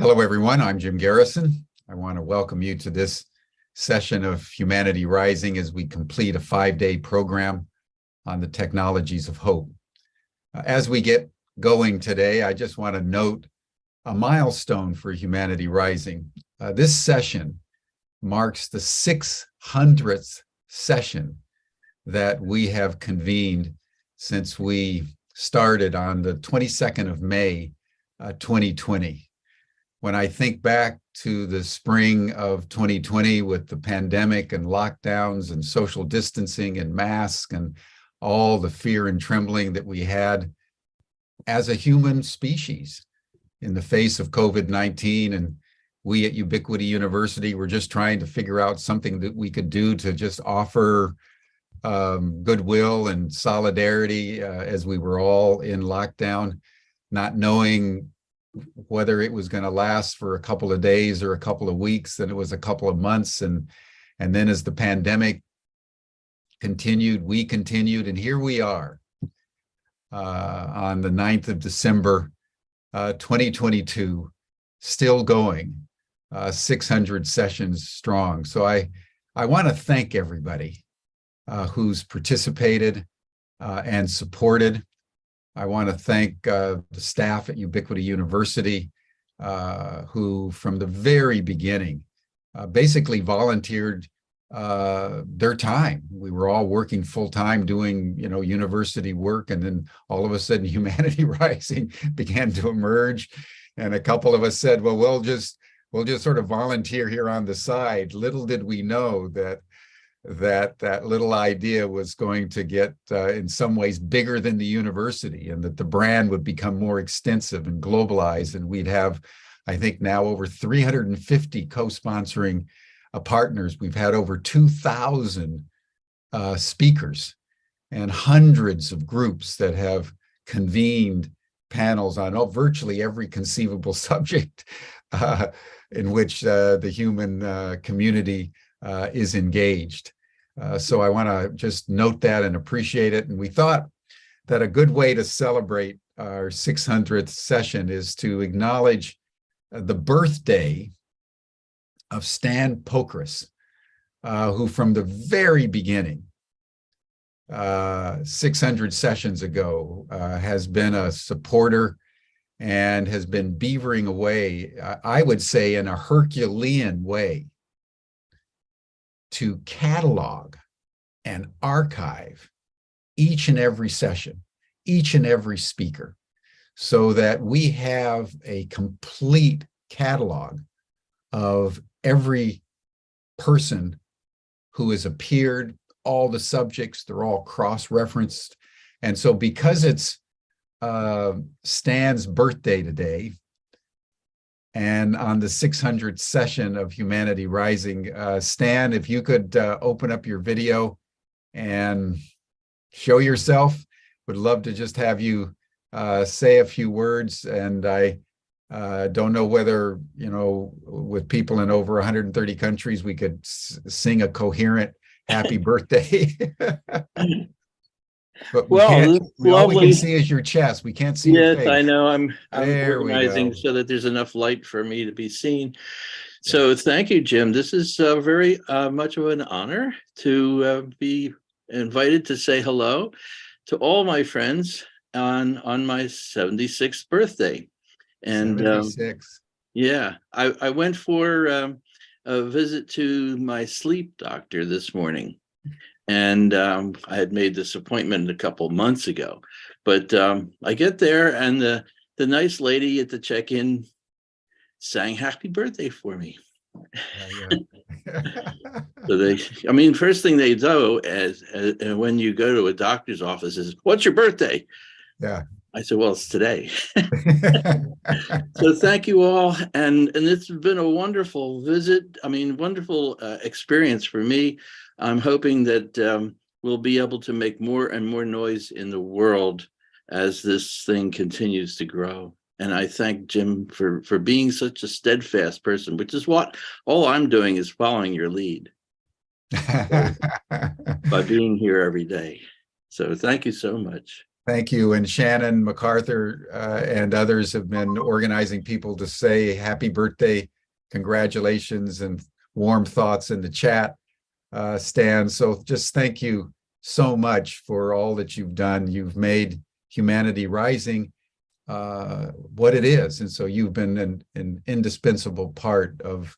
Hello, everyone. I'm Jim Garrison. I want to welcome you to this session of Humanity Rising as we complete a 5-day program on the technologies of hope. As we get going today, I just want to note a milestone for Humanity Rising. This session marks the 600th session that we have convened since we started on the 22nd of May, 2020. When I think back to the spring of 2020 with the pandemic and lockdowns and social distancing and masks and all the fear and trembling that we had as a human species in the face of COVID-19, and we at Ubiquity University were just trying to figure out something that we could do to just offer goodwill and solidarity as we were all in lockdown, not knowing whether it was going to last for a couple of days or a couple of weeks, then it was a couple of months. And then as the pandemic continued, we continued, and here we are on the 9th of December, 2022, still going, 600 sessions strong. So I want to thank everybody who's participated and supported. I want to thank the staff at Ubiquity University, who from the very beginning basically volunteered their time. We were all working full-time doing, university work, and then all of a sudden Humanity Rising began to emerge. And a couple of us said, well, we'll just sort of volunteer here on the side. Little did we know that little idea was going to get in some ways bigger than the university, and that the brand would become more extensive and globalized, and we'd have, I think, now over 350 co-sponsoring partners. We've had over 2,000 speakers and hundreds of groups that have convened panels on virtually every conceivable subject in which the human community is engaged. So I want to just note that and appreciate it. And we thought that a good way to celebrate our 600th session is to acknowledge the birthday of Stan Pokris, who from the very beginning, 600 sessions ago, has been a supporter and has been beavering away, I would say in a Herculean way, to catalog and archive each and every session, each and every speaker, so that we have a complete catalog of every person who has appeared, all the subjects, they're all cross-referenced. And so because it's Stan's birthday today, and on the 600th session of Humanity Rising, Stan, if you could open up your video and show yourself, would love to just have you say a few words. And I don't know whether, with people in over 130 countries, we could sing a coherent happy birthday. But all we can see is your chest. We can't see your face. Yes, I know. I'm organizing so that there's enough light for me to be seen. So thank you, Jim. This is very much of an honor to be invited to say hello to all my friends on my 76th birthday. And 76. Yeah, I went for a visit to my sleep doctor this morning. And I had made this appointment a couple months ago, but I get there and the nice lady at the check-in sang happy birthday for me. So first thing they do as when you go to a doctor's office is, what's your birthday? Yeah. I said, well, it's today. So thank you all. And it's been a wonderful visit. Wonderful experience for me. I'm hoping that we'll be able to make more and more noise in the world as this thing continues to grow. And I thank Jim for being such a steadfast person, which is what all I'm doing is following your lead by being here every day. So thank you so much. Thank you. And Shannon MacArthur and others have been organizing people to say happy birthday, congratulations, and warm thoughts in the chat, Stan. So just thank you so much for all that you've done. You've made Humanity Rising what it is. And so you've been an indispensable part of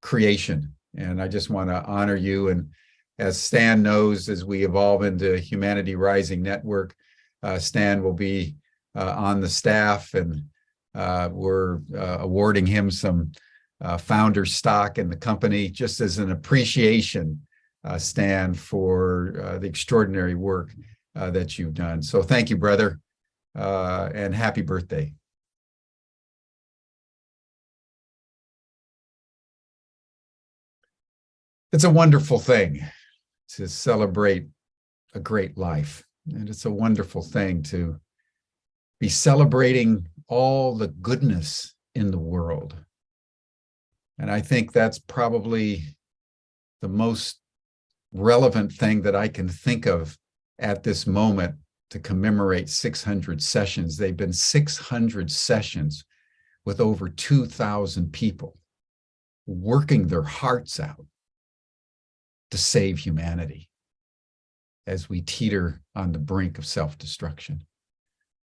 creation. And I just want to honor you. And as Stan knows, as we evolve into Humanity Rising Network, Stan will be on the staff, and we're awarding him some founder stock in the company just as an appreciation, Stan, for the extraordinary work that you've done. So thank you, brother, and happy birthday. It's a wonderful thing to celebrate a great life. And it's a wonderful thing to be celebrating all the goodness in the world. And I think that's probably the most relevant thing that I can think of at this moment to commemorate 600 sessions. They've been 600 sessions with over 2,000 people working their hearts out to save humanity as we teeter on the brink of self-destruction.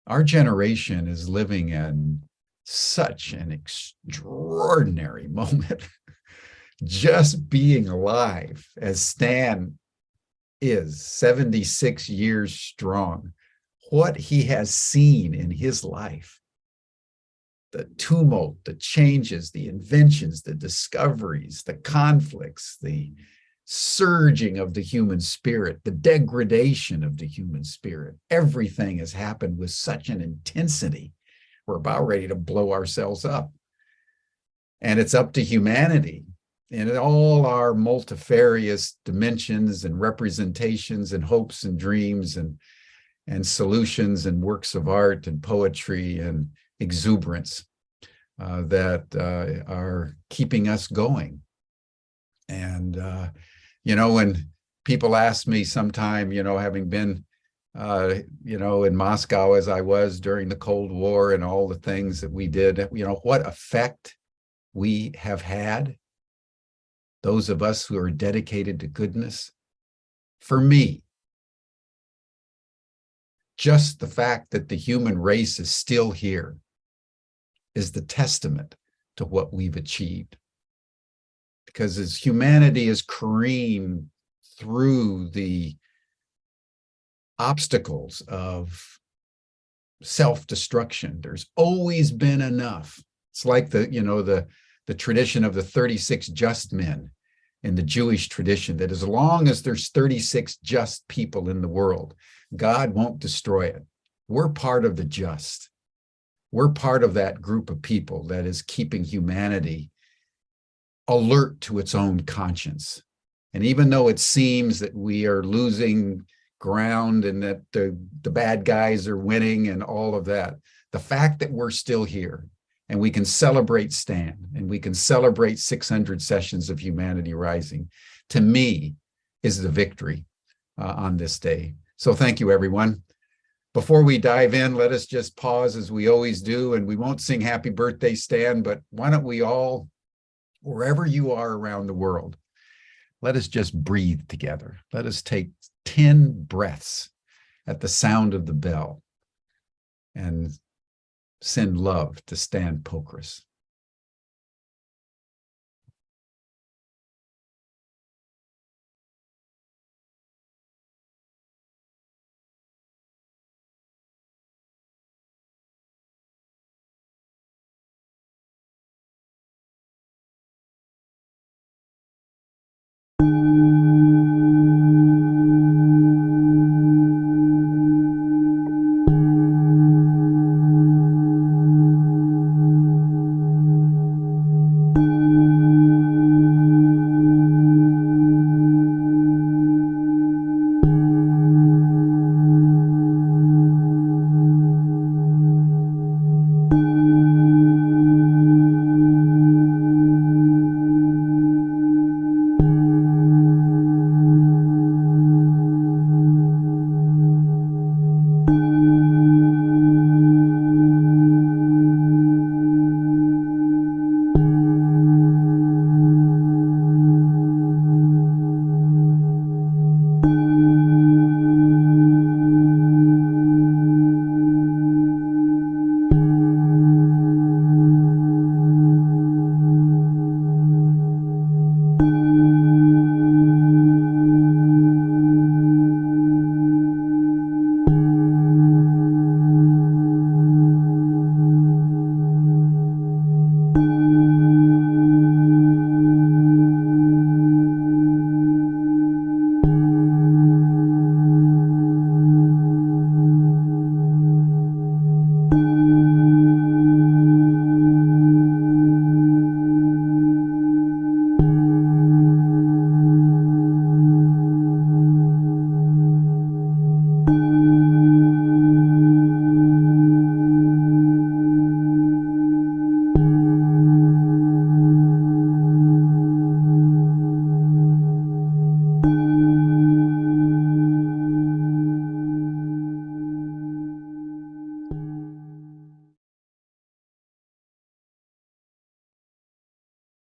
Our generation is living in such an extraordinary moment. Just being alive, as Stan is, 76 years strong, what he has seen in his life, the tumult, the changes, the inventions, the discoveries, the conflicts, the surging of the human spirit, the degradation of the human spirit. Everything has happened with such an intensity. We're about ready to blow ourselves up. And it's up to humanity in all our multifarious dimensions and representations and hopes and dreams and solutions and works of art and poetry and exuberance that are keeping us going. And when people ask me sometime, having been, in Moscow as I was during the Cold War and all the things that we did, what effect we have had, those of us who are dedicated to goodness. For me, just the fact that the human race is still here is the testament to what we've achieved. Because as humanity is careened through the obstacles of self-destruction, there's always been enough. It's like the tradition of the 36 just men in the Jewish tradition, that as long as there's 36 just people in the world, God won't destroy it. We're part of the just. We're part of that group of people that is keeping humanity alert to its own conscience. And even though it seems that we are losing ground and that the bad guys are winning and all of that, the fact that we're still here and we can celebrate Stan and we can celebrate 600 sessions of Humanity Rising, to me, is the victory on this day. So thank you, everyone. Before we dive in, let us just pause as we always do, and we won't sing happy birthday, Stan, but why don't we all, wherever you are around the world, let us just breathe together. Let us take 10 breaths at the sound of the bell and send love to Stan Pokras.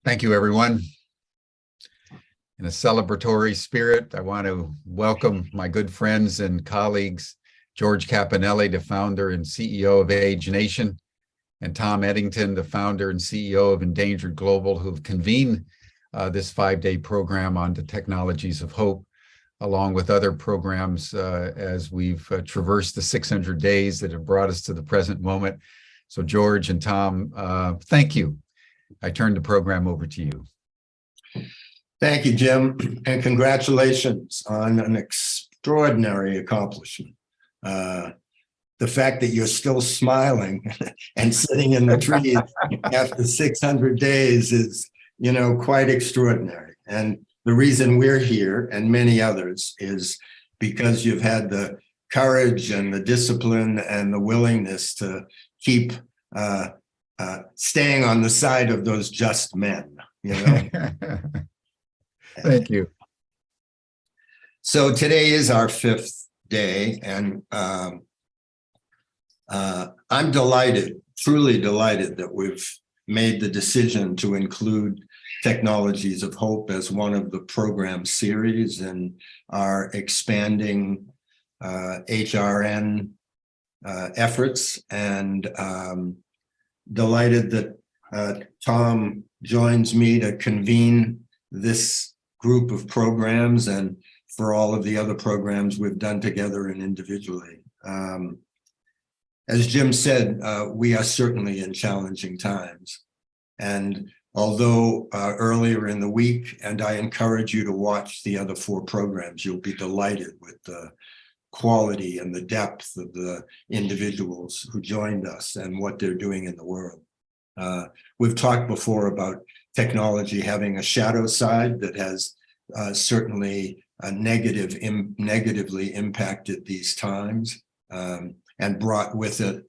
Thank you, everyone. In a celebratory spirit, I want to welcome my good friends and colleagues, George Cappannelli, the founder and CEO of Age Nation, and Tom Eddington, the founder and CEO of Endangered Global, who've convened this 5-day program on the technologies of hope, along with other programs as we've traversed the 600 days that have brought us to the present moment. So George and Tom, thank you. I turn the program over to you. Thank you, Jim, and congratulations on an extraordinary accomplishment. The fact that you're still smiling and sitting in the trees after 600 days is, quite extraordinary. And the reason we're here, and many others, is because you've had the courage and the discipline and the willingness to keep staying on the side of those just men, Thank you. So today is our 5th day, and I'm delighted, truly delighted that we've made the decision to include Technologies of Hope as one of the program series in our expanding HRN efforts, and delighted that Tom joins me to convene this group of programs and for all of the other programs we've done together and individually. As Jim said, we are certainly in challenging times. And although earlier in the week, and I encourage you to watch the other 4 programs, you'll be delighted with the quality and the depth of the individuals who joined us and what they're doing in the world. We've talked before about technology having a shadow side that has certainly negatively impacted these times and brought with it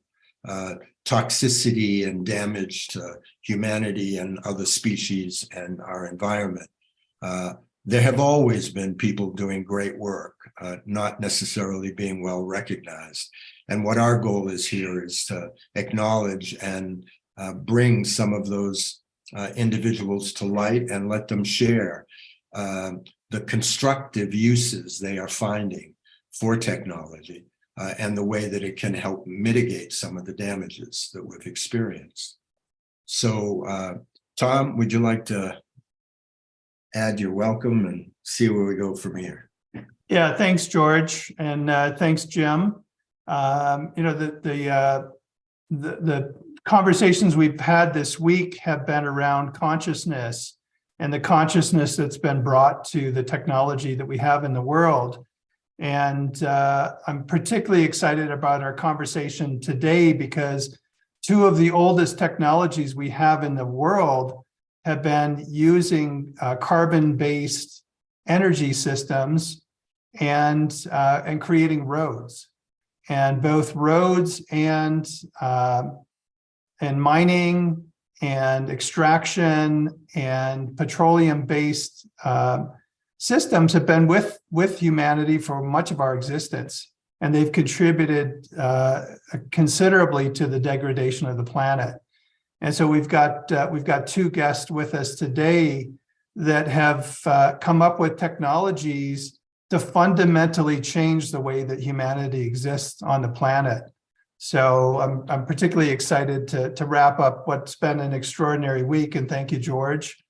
toxicity and damage to humanity and other species and our environment. There have always been people doing great work, not necessarily being well recognized. And what our goal is here is to acknowledge and bring some of those individuals to light and let them share the constructive uses they are finding for technology and the way that it can help mitigate some of the damages that we've experienced. So, Tom, would you like to add your welcome and see where we go from here? Yeah, thanks, George, and thanks, Jim. The conversations we've had this week have been around consciousness and the consciousness that's been brought to the technology that we have in the world. And I'm particularly excited about our conversation today because 2 of the oldest technologies we have in the world have been using carbon-based energy systems and creating roads. And both roads and mining and extraction and petroleum-based systems have been with humanity for much of our existence, and they've contributed considerably to the degradation of the planet. And so we've got 2 guests with us today that have come up with technologies to fundamentally change the way that humanity exists on the planet. So I'm particularly excited to wrap up what's been an extraordinary week, and thank you, George,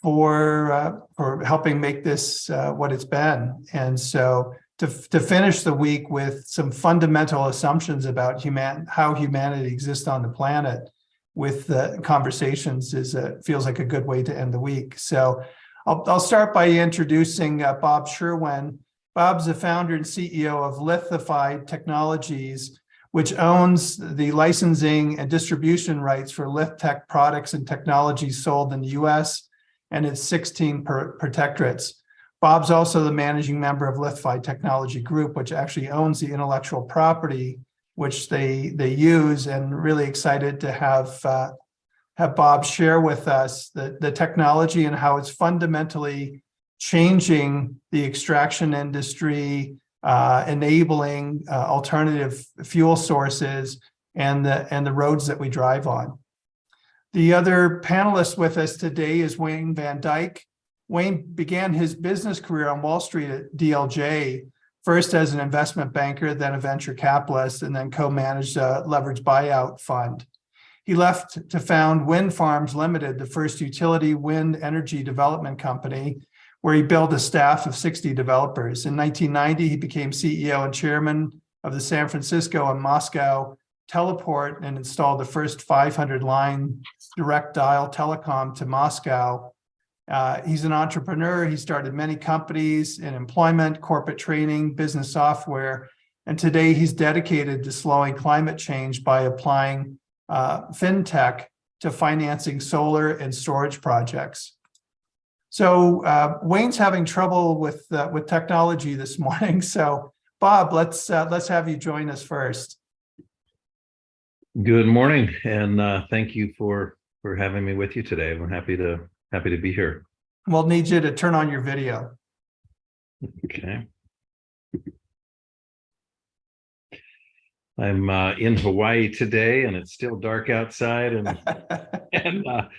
for helping make this what it's been. And so to finish the week with some fundamental assumptions about how humanity exists on the planet with the conversations feels like a good way to end the week. So I'll start by introducing Bob Sherwin. Bob's the founder and CEO of Lithified Technologies, which owns the licensing and distribution rights for LithTec Products and Technologies sold in the US and its 16 protectorates. Bob's also the managing member of Lithified Technology Group, which actually owns the intellectual property which they use, and really excited to have Bob share with us the technology and how it's fundamentally changing the extraction industry, enabling alternative fuel sources and the roads that we drive on. The other panelist with us today is Wayne Van Dyke. Wayne began his business career on Wall Street at DLJ, first as an investment banker, then a venture capitalist, and then co-managed a leveraged buyout fund. He left to found Wind Farms Limited, the first utility wind energy development company, where he built a staff of 60 developers. In 1990, he became CEO and chairman of the San Francisco and Moscow teleport and installed the first 500-line direct dial telecom to Moscow. He's an entrepreneur. He started many companies in employment, corporate training, business software, and today he's dedicated to slowing climate change by applying fintech to financing solar and storage projects. So Wayne's having trouble with technology this morning. So Bob, let's have you join us first. Good morning, and thank you for having me with you today. I'm happy to be here. We'll need you to turn on your video. Okay. I'm in Hawaii today, and it's still dark outside, and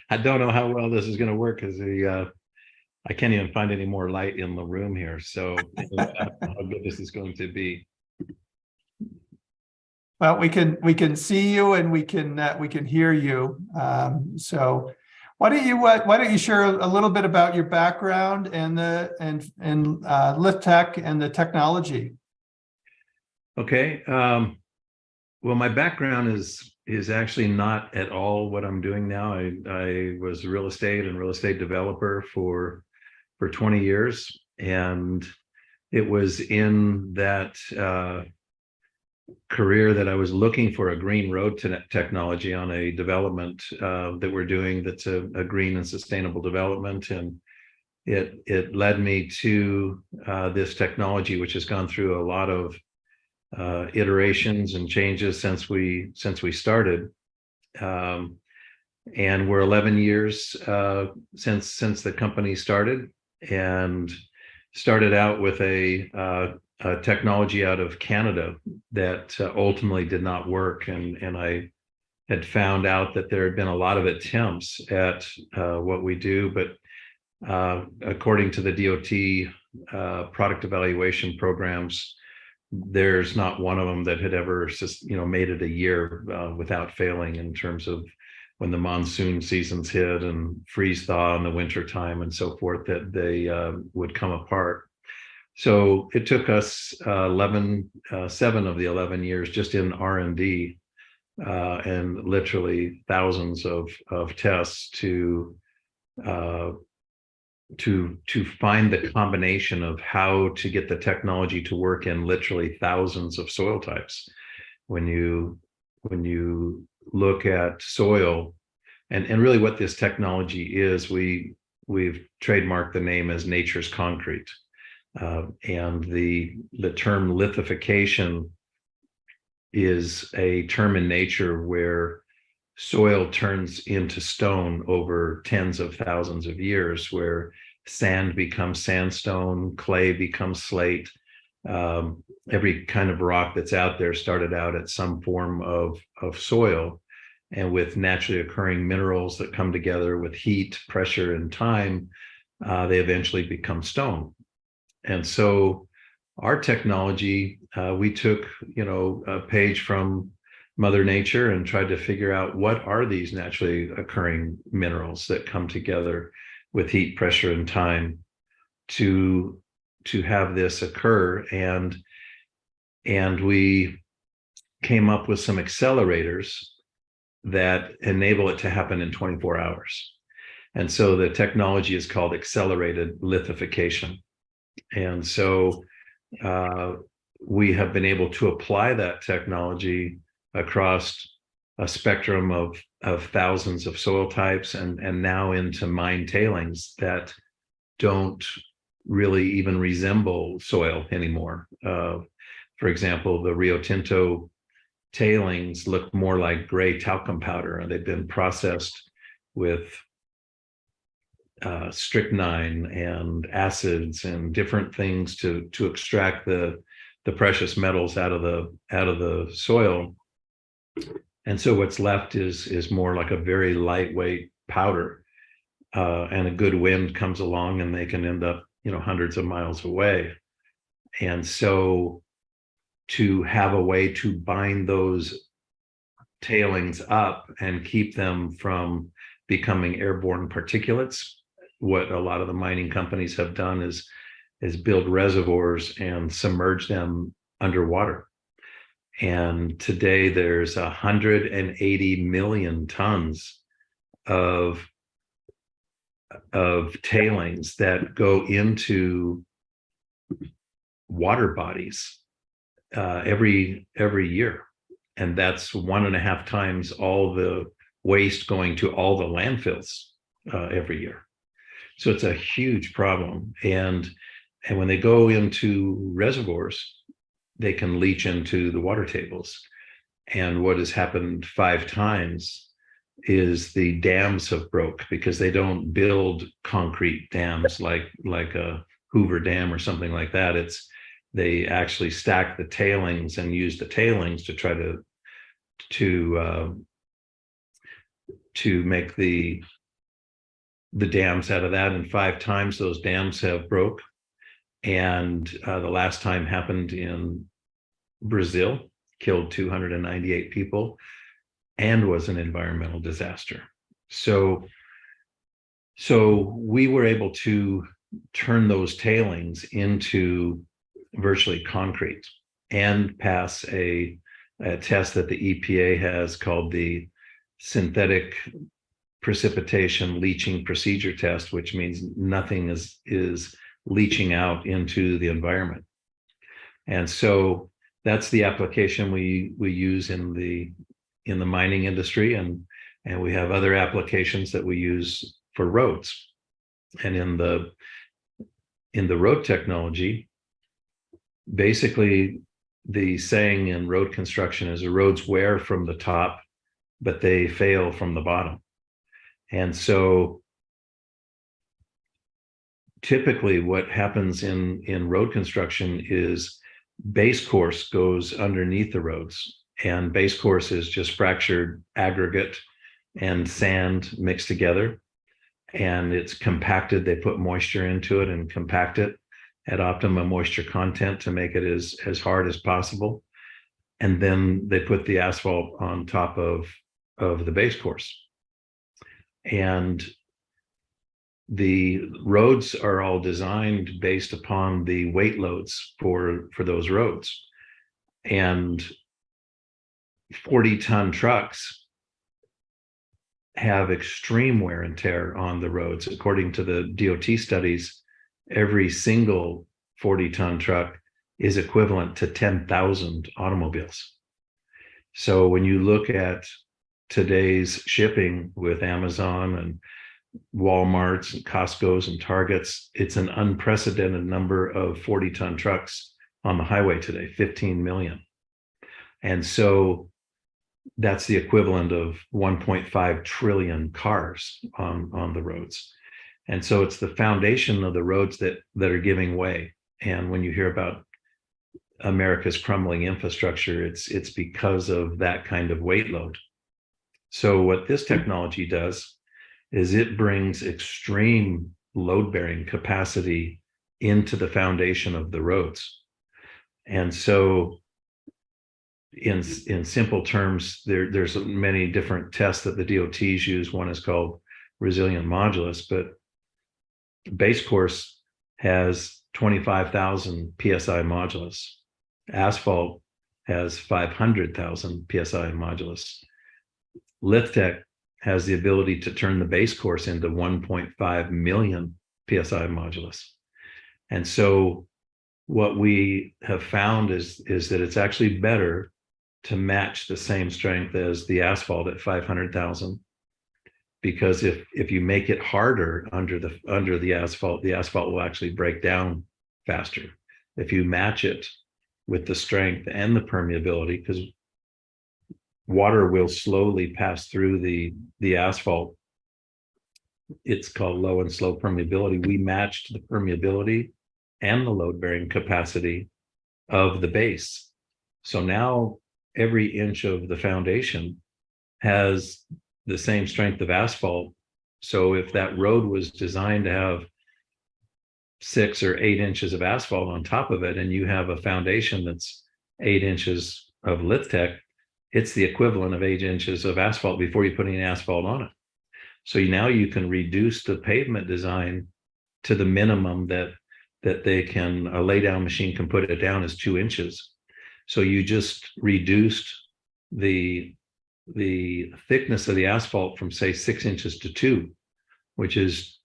I don't know how well this is going to work because I can't even find any more light in the room here. So how good this is going to be. Well, we can see you and we can hear you. So why don't you share a little bit about your background and LithTec and the technology? Okay. Well, my background is actually not at all what I'm doing now. I was a real estate developer for 20 years, and it was in that career that I was looking for a green road technology on a development that we're doing that's a green and sustainable development, and it led me to this technology, which has gone through a lot of iterations and changes since we started, and we're 11 years since the company started, and started out with a technology out of Canada that ultimately did not work, and I had found out that there had been a lot of attempts at what we do, but according to the DOT product evaluation programs, there's not one of them that had ever made it a year without failing in terms of when the monsoon seasons hit and freeze thaw in the winter time and so forth, that they would come apart. So it took us 7 of the 11 years just in R&D and literally thousands of tests to find the combination of how to get the technology to work in literally thousands of soil types. When you look at soil and really what this technology is, we've trademarked the name as nature's concrete. And the term lithification is a term in nature where soil turns into stone over tens of thousands of years, where sand becomes sandstone, clay becomes slate. Every kind of rock that's out there started out at some form of soil, and with naturally occurring minerals that come together with heat, pressure, and time, they eventually become stone. And so our technology, we took, a page from Mother Nature and tried to figure out what are these naturally occurring minerals that come together with heat, pressure, and time to have this occur. And we came up with some accelerators that enable it to happen in 24 hours. And so the technology is called accelerated lithification. And so we have been able to apply that technology across a spectrum of thousands of soil types and now into mine tailings that don't really even resemble soil anymore. For example, the Rio Tinto tailings look more like gray talcum powder, and they've been processed with strychnine and acids and different things to extract the precious metals out of the soil. And so what's left is more like a very lightweight powder. And a good wind comes along and they can end up, hundreds of miles away. And so to have a way to bind those tailings up and keep them from becoming airborne particulates, what a lot of the mining companies have done is build reservoirs and submerge them underwater. And today there's 180 million tons of tailings that go into water bodies every year. And that's 1.5 times all the waste going to all the landfills every year. So it's a huge problem. And when they go into reservoirs, they can leach into the water tables. And what has happened 5 times is the dams have broke, because they don't build concrete dams like a Hoover Dam or something like that. They actually stack the tailings and use the tailings to try to make the dams out of that. And 5 times those dams have broke. And the last time happened in Brazil, killed 298 people, and was an environmental disaster. So we were able to turn those tailings into virtually concrete and pass a test that the EPA has called the synthetic precipitation leaching procedure test, which means nothing is leaching out into the environment. And so that's the application we use in the mining industry, and we have other applications that we use for roads. And in the road technology, basically the saying in road construction is the roads wear from the top, but they fail from the bottom. And so typically what happens in road construction is base course goes underneath the roads, and base course is just fractured aggregate and sand mixed together, and it's compacted. They put moisture into it and compact it at optimum moisture content to make it as hard as possible. And then they put the asphalt on top of the base course. And the roads are all designed based upon the weight loads for those roads. And 40-ton trucks have extreme wear and tear on the roads. According to the DOT studies, every single 40-ton truck is equivalent to 10,000 automobiles. So when you look at today's shipping with Amazon and Walmarts and Costco's and Targets, it's an unprecedented number of 40-ton trucks on the highway today, 15 million. And so that's the equivalent of 1.5 trillion cars on the roads. And so it's the foundation of the roads that are giving way. And when you hear about America's crumbling infrastructure, it's because of that kind of weight load. So what this technology does is it brings extreme load-bearing capacity into the foundation of the roads. And so in simple terms, there's many different tests that the DOTs use. One is called resilient modulus, but base course has 25,000 PSI modulus. Asphalt has 500,000 PSI modulus. LithTec has the ability to turn the base course into 1.5 million PSI modulus. And so what we have found is that it's actually better to match the same strength as the asphalt at 500,000, because if you make it harder under the asphalt will actually break down faster. If you match it with the strength and the permeability, because water will slowly pass through the asphalt. It's called low and slow permeability. We matched the permeability and the load-bearing capacity of the base. So now every inch of the foundation has the same strength of asphalt. So if that road was designed to have 6 or 8 inches of asphalt on top of it, and you have a foundation that's 8 inches of LithTec, it's the equivalent of 8 inches of asphalt before you put any asphalt on it. So now you can reduce the pavement design to the minimum that they can, a lay down machine can put it down as 2 inches. So you just reduced the thickness of the asphalt from, say, 6 inches to 2, which is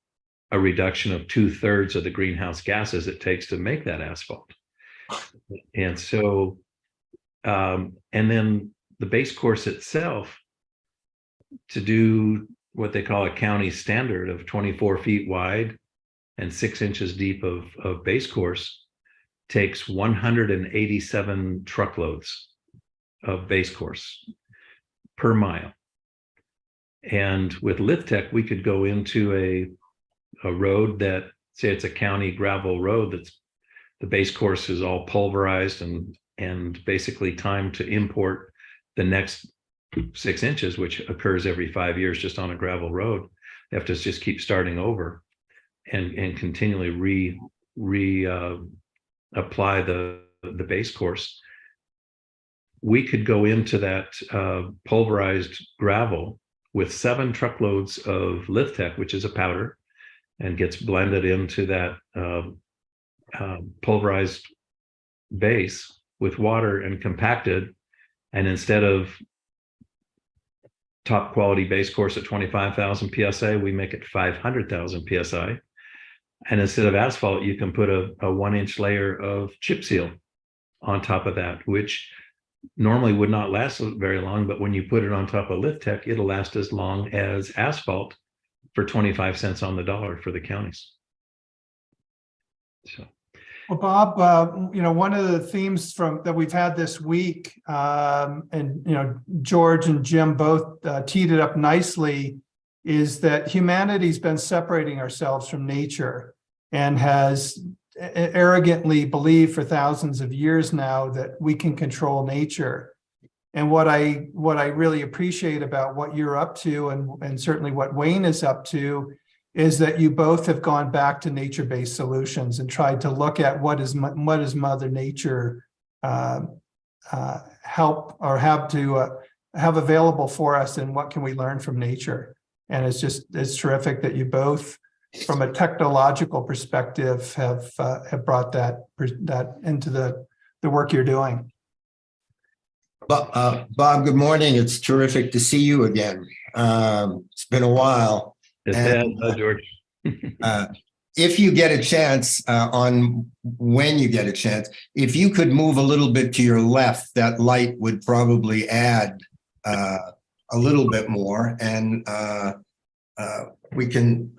a reduction of 2/3 of the greenhouse gases it takes to make that asphalt. And so, and then the base course itself, to do what they call a county standard of 24 feet wide and 6 inches deep of base course, takes 187 truckloads of base course per mile. And with LithTec, we could go into a road that, say it's a county gravel road, that's the base course is all pulverized and basically timed to import the next 6 inches, which occurs every 5 years just on a gravel road. They have to just keep starting over and continually apply the base course. We could go into that pulverized gravel with 7 truckloads of LithTec, which is a powder, and gets blended into that pulverized base with water and compacted. And instead of top quality base course at 25,000 PSI, we make it 500,000 PSI. And instead of asphalt, you can put a 1-inch layer of chip seal on top of that, which normally would not last very long, but when you put it on top of LithTec, it'll last as long as asphalt for 25 cents on the dollar for the counties. So, well, Bob, one of the themes that we've had this week, and George and Jim both teed it up nicely, is that humanity's been separating ourselves from nature and has arrogantly believed for thousands of years now that we can control nature. And what I really appreciate about what you're up to, and certainly what Wayne is up to, is that you both have gone back to nature-based solutions and tried to look at what is Mother Nature help or have available for us, and what can we learn from nature. And it's terrific that you both, from a technological perspective, have brought that into the work you're doing. Bob, good morning. It's terrific to see you again. It's been a while. It's bad, George. If you get a chance, when you get a chance, if you could move a little bit to your left, that light would probably add a little bit more, and we can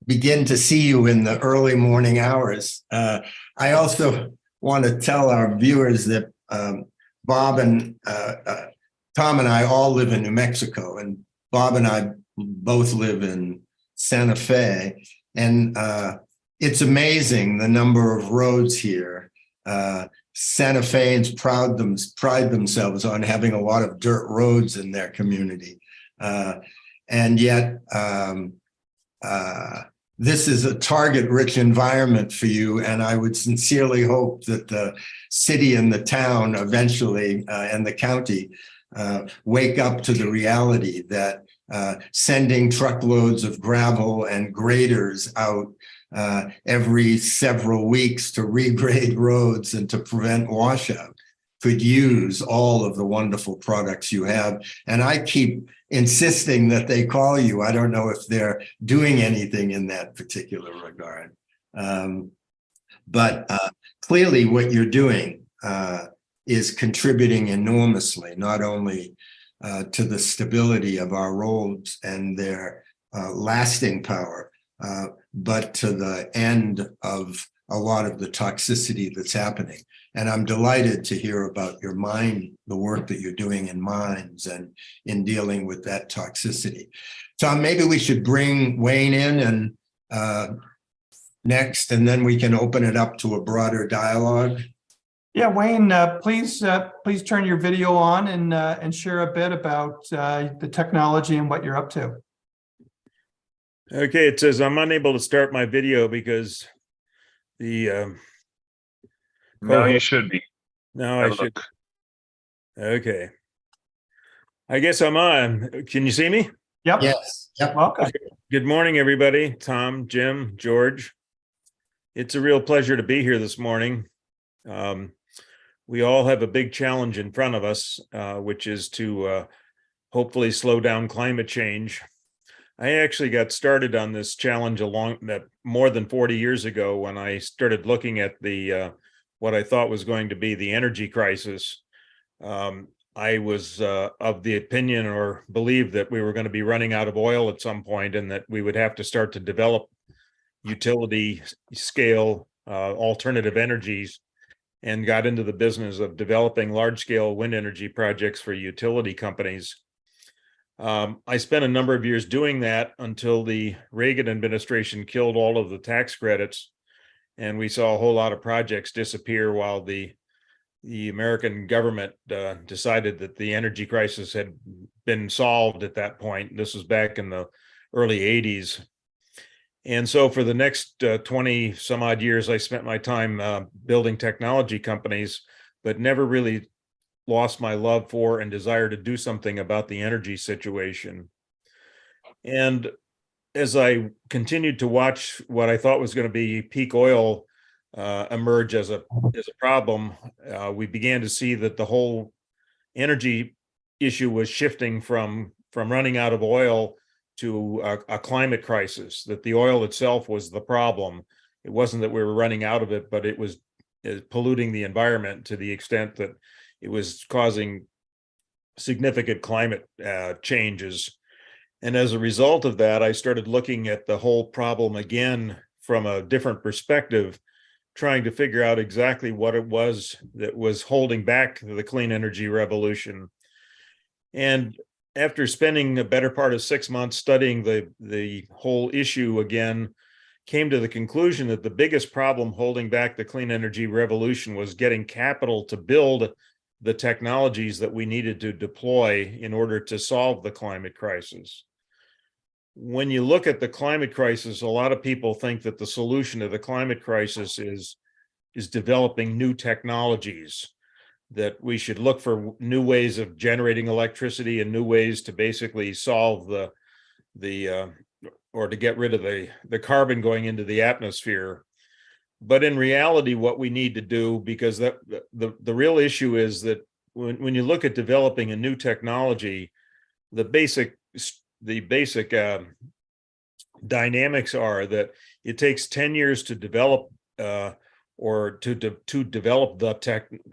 begin to see you in the early morning hours. I also want to tell our viewers that Bob and Tom and I all live in New Mexico, and Bob and I both live in Santa Fe, and it's amazing the number of roads here. Santa Feans pride themselves on having a lot of dirt roads in their community, and yet this is a target-rich environment for you, and I would sincerely hope that the city and the town eventually, and the county, wake up to the reality that sending truckloads of gravel and graders out every several weeks to regrade roads and to prevent washout could use all of the wonderful products you have. And I keep insisting that they call you. I don't know if they're doing anything in that particular regard. But clearly what you're doing is contributing enormously, not only to the stability of our roads and their lasting power, but to the end of a lot of the toxicity that's happening. And I'm delighted to hear about your mine, the work that you're doing in mines and in dealing with that toxicity. Tom, maybe we should bring Wayne in and next, and then we can open it up to a broader dialogue. Yeah, Wayne, please turn your video on and share a bit about the technology and what you're up to. Okay, it says I'm unable to start my video because the No, you should be. no, I Have a should. look. Okay. I guess I'm on. Can you see me? Yep. Yes. Yep. Welcome. Good morning, everybody. Tom, Jim, George. It's a real pleasure to be here this morning. We all have a big challenge in front of us, which is to hopefully slow down climate change. I actually got started on this challenge more than 40 years ago when I started looking at the what I thought was going to be the energy crisis. I was of the opinion or believed that we were going to be running out of oil at some point and that we would have to start to develop utility scale alternative energies, and got into the business of developing large scale wind energy projects for utility companies. I spent a number of years doing that until the Reagan administration killed all of the tax credits, and we saw a whole lot of projects disappear while the American government decided that the energy crisis had been solved at that point. This was back in the early 80s. And so for the next 20 some odd years, I spent my time building technology companies, but never really lost my love for and desire to do something about the energy situation. And as I continued to watch what I thought was going to be peak oil emerge as a problem, we began to see that the whole energy issue was shifting from running out of oil to a climate crisis, that the oil itself was the problem. It wasn't that we were running out of it, but it was polluting the environment to the extent that it was causing significant climate changes. And as a result of that, I started looking at the whole problem again from a different perspective, trying to figure out exactly what it was that was holding back the clean energy revolution. And after spending a better part of 6 months studying the whole issue again, came to the conclusion that the biggest problem holding back the clean energy revolution was getting capital to build the technologies that we needed to deploy in order to solve the climate crisis. When you look at the climate crisis, a lot of people think that the solution to the climate crisis is developing new technologies, that we should look for new ways of generating electricity and new ways to basically solve or to get rid of the carbon going into the atmosphere. But in reality, what we need to do, because the real issue is that when you look at developing a new technology, the basic dynamics are that it takes 10 years to develop or to develop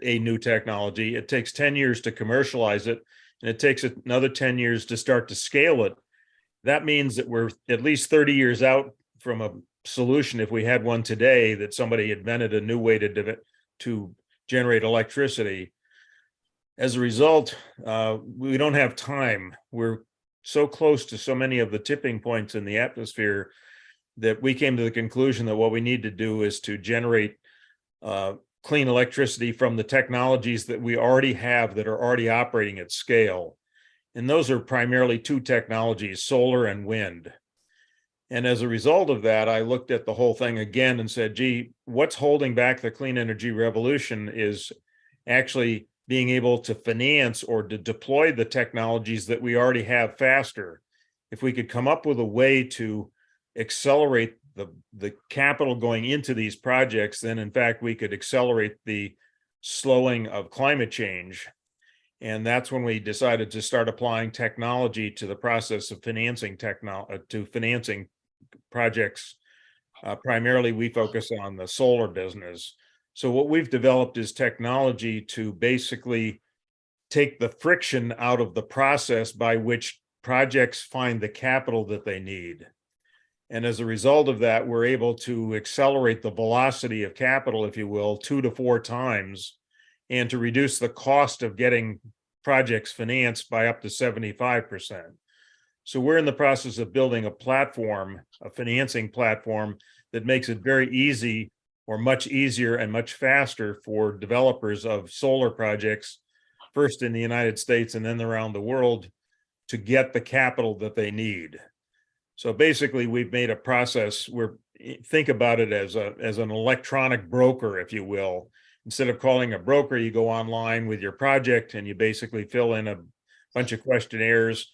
a new technology. It takes 10 years to commercialize it, and it takes another 10 years to start to scale it. That means that we're at least 30 years out from a solution, if we had one today, that somebody invented a new way to generate electricity. As a result, we don't have time. We're so close to so many of the tipping points in the atmosphere that we came to the conclusion that what we need to do is to generate clean electricity from the technologies that we already have that are already operating at scale. And those are primarily two technologies, solar and wind. And as a result of that, I looked at the whole thing again and said, gee, what's holding back the clean energy revolution is actually being able to finance or to deploy the technologies that we already have faster. If we could come up with a way to accelerate the capital going into these projects, then in fact, we could accelerate the slowing of climate change. And that's when we decided to start applying technology to the process of financing projects. Primarily, we focus on the solar business. So what we've developed is technology to basically take the friction out of the process by which projects find the capital that they need. And as a result of that, we're able to accelerate the velocity of capital, if you will, 2 to 4 times, and to reduce the cost of getting projects financed by up to 75%. So we're in the process of building a platform, a financing platform that makes it very easy or much easier and much faster for developers of solar projects, first in the United States and then around the world, to get the capital that they need. So basically, we've made a process where, think about it as an electronic broker, if you will. Instead of calling a broker, you go online with your project and you basically fill in a bunch of questionnaires,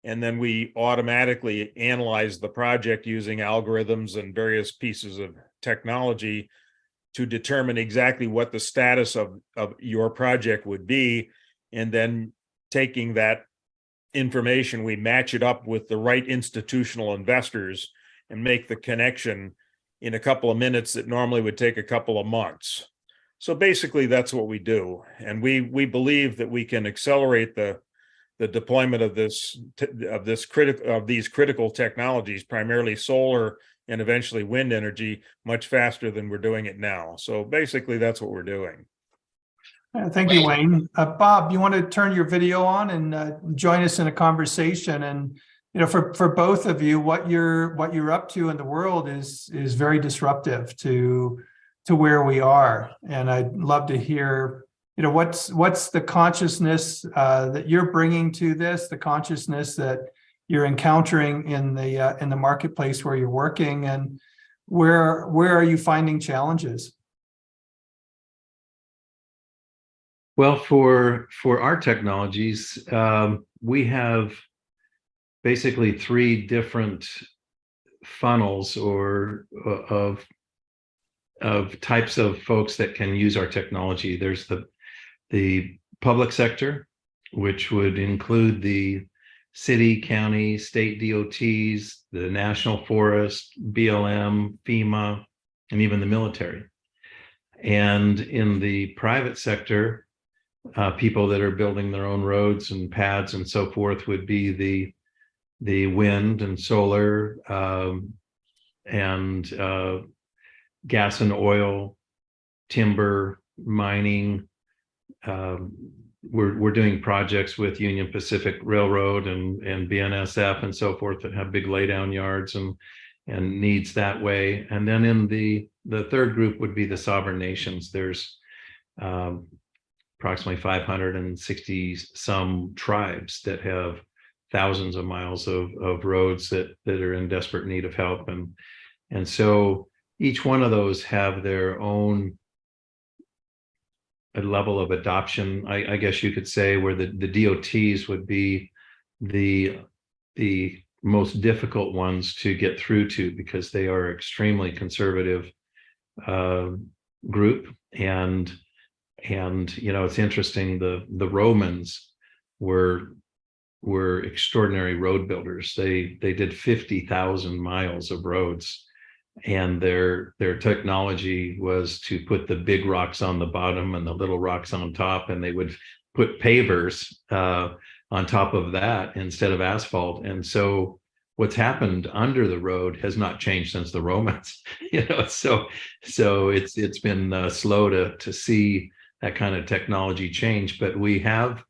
and then we automatically analyze the project using algorithms and various pieces of technology to determine exactly what the status of your project would be. And then taking that information, we match it up with the right institutional investors and make the connection in a couple of minutes that normally would take a couple of months. So basically, that's what we do. And we believe that we can accelerate the deployment of these critical technologies, primarily solar and eventually wind energy, much faster than we're doing it now. So basically, that's what we're doing. Thank you, Wayne. Bob, you want to turn your video on and join us in a conversation? And for both of you, what you're up to in the world is very disruptive to where we are. And I'd love to hear, what's the consciousness that you're bringing to this, the consciousness that you're encountering in the marketplace where you're working, and where are you finding challenges? Well, for our technologies, we have basically 3 different funnels of types of folks that can use our technology. There's the public sector, which would include the city, county, state DOTs, the National Forest, BLM, FEMA, and even the military. And in the private sector, people that are building their own roads and pads and so forth would be the wind and solar and gas and oil, timber, mining. We're doing projects with Union Pacific Railroad and BNSF and so forth that have big laydown yards and needs that way. And then in the third group would be the sovereign nations. There's approximately 560 some tribes that have thousands of miles of roads that are in desperate need of help. And so each one of those have their own level of adoption, I guess you could say, where the DOTs would be the most difficult ones to get through to, because they are extremely conservative group. And it's interesting, the Romans were extraordinary road builders. They did 50,000 miles of roads, and their technology was to put the big rocks on the bottom and the little rocks on top, and they would put pavers on top of that instead of asphalt. And so what's happened under the road has not changed since the Romans. So it's been slow to see that kind of technology change. But we have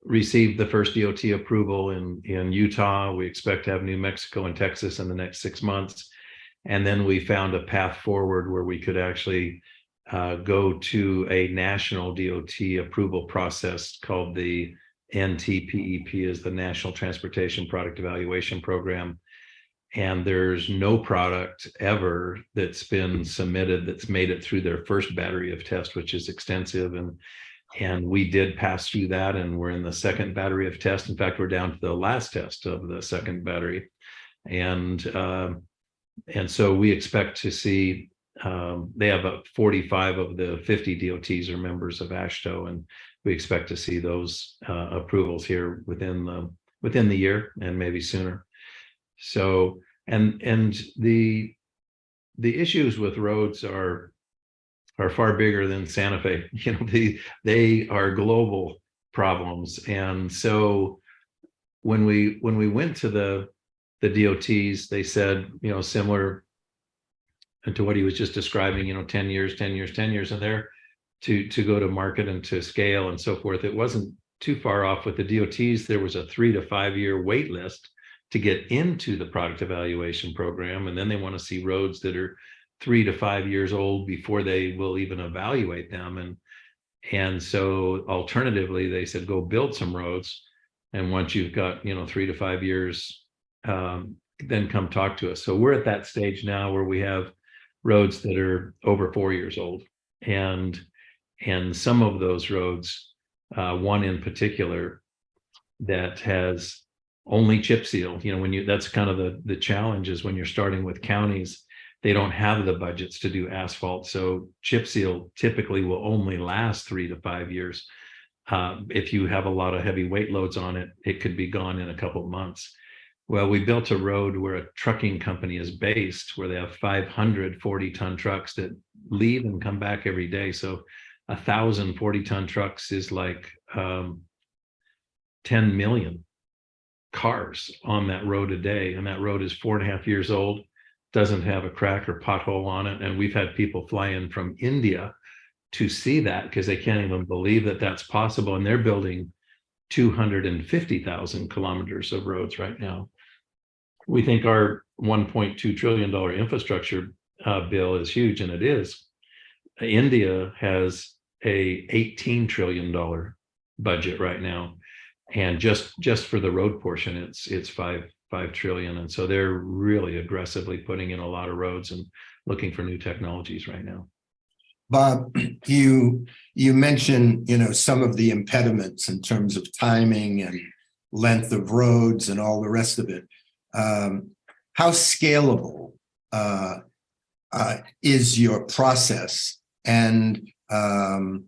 received the first DOT approval in Utah. We expect to have New Mexico and Texas in the next 6 months. And then we found a path forward where we could actually go to a national DOT approval process called the NTPEP, is the National Transportation Product Evaluation Program. And there's no product ever that's been submitted that's made it through their first battery of test, which is extensive. And we did pass through that, and we're in the second battery of test. In fact, we're down to the last test of the second battery. And so we expect to see, they have 45 of the 50 DOTs are members of AASHTO, and we expect to see those approvals here within the year and maybe sooner. So, and the issues with roads are far bigger than Santa Fe. They are global problems. And so when we went to the DOTs, they said, similar to what he was just describing, 10 years, and there to go to market and to scale and so forth. It wasn't too far off with the DOTs. There was a 3 to 5 year wait list to get into the product evaluation program. And then they want to see roads that are 3 to 5 years old before they will even evaluate them. And so alternatively, they said, go build some roads. And once you've got, 3 to 5 years, then come talk to us. So we're at that stage now where we have roads that are over 4 years old. And some of those roads, one in particular that has only chip seal, that's kind of the challenge is when you're starting with counties, they don't have the budgets to do asphalt. So chip seal typically will only last 3 to 5 years. If you have a lot of heavy weight loads on it, it could be gone in a couple of months. Well, we built a road where a trucking company is based, where they have 500 40-ton trucks that leave and come back every day. So 1,000 40-ton trucks is like 10 million cars on that road a day. And that road is 4.5 years old, doesn't have a crack or pothole on it. And we've had people fly in from India to see that because they can't even believe that that's possible. And they're building 250,000 kilometers of roads right now. We think our $1.2 trillion infrastructure bill is huge, and it is. India has a $18 trillion budget right now, and just for the road portion, it's five trillion. And so they're really aggressively putting in a lot of roads and looking for new technologies right now. Bob, you mentioned, some of the impediments in terms of timing and length of roads and all the rest of it. How scalable is your process, and how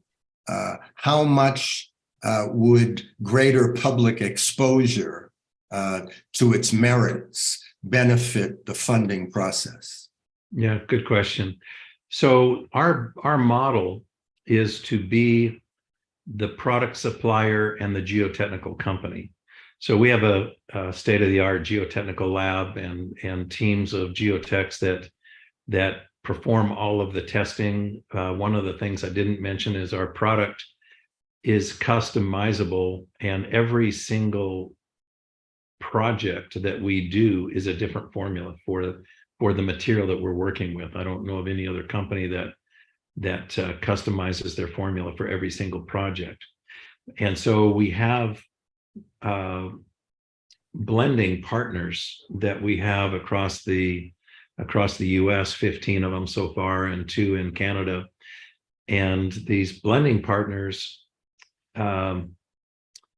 much would greater public exposure to its merits benefit the funding process? Yeah, good question. So our model is to be the product supplier and the geotechnical company. So we have a state-of-the-art geotechnical lab and teams of geotechs that perform all of the testing. One of the things I didn't mention is our product is customizable, and every single project that we do is a different formula for the material that we're working with. I don't know of any other company that customizes their formula for every single project. And so we have blending partners that we have across the US, 15 of them so far, and 2 in Canada. And these blending partners,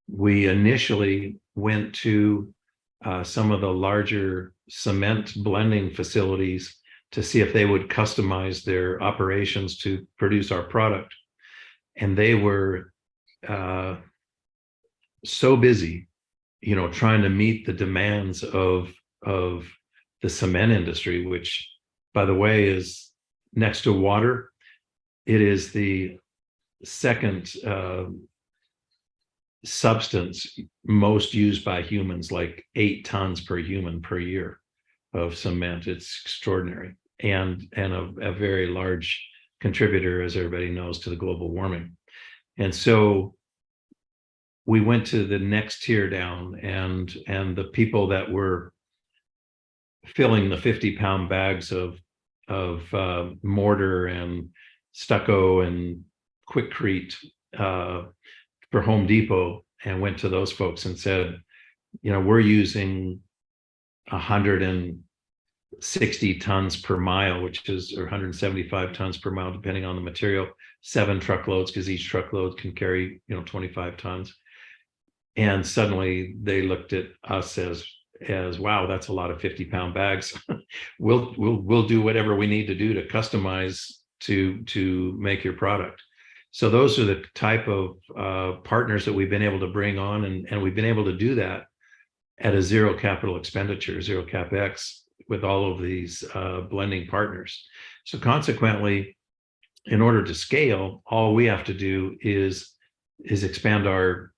we initially went to some of the larger cement blending facilities to see if they would customize their operations to produce our product. And they were so busy, trying to meet the demands of the cement industry, which, by the way, is next to water. It is the second substance most used by humans, like 8 tons per human per year of cement. It's extraordinary, and a very large contributor, as everybody knows, to the global warming. And so we went to the next tier down, and the people that were filling the 50-pound bags of mortar and stucco and Quickcrete for Home Depot, and went to those folks and said, we're using 160 tons per mile, or 175 tons per mile, depending on the material, 7 truckloads, because each truckload can carry 25 tons. And suddenly they looked at us as wow, that's a lot of 50-pound bags. we'll do whatever we need to do to customize to make your product. So those are the type of partners that we've been able to bring on, and we've been able to do that at a zero capital expenditure, zero CapEx, with all of these blending partners. So consequently, in order to scale, all we have to do is expand our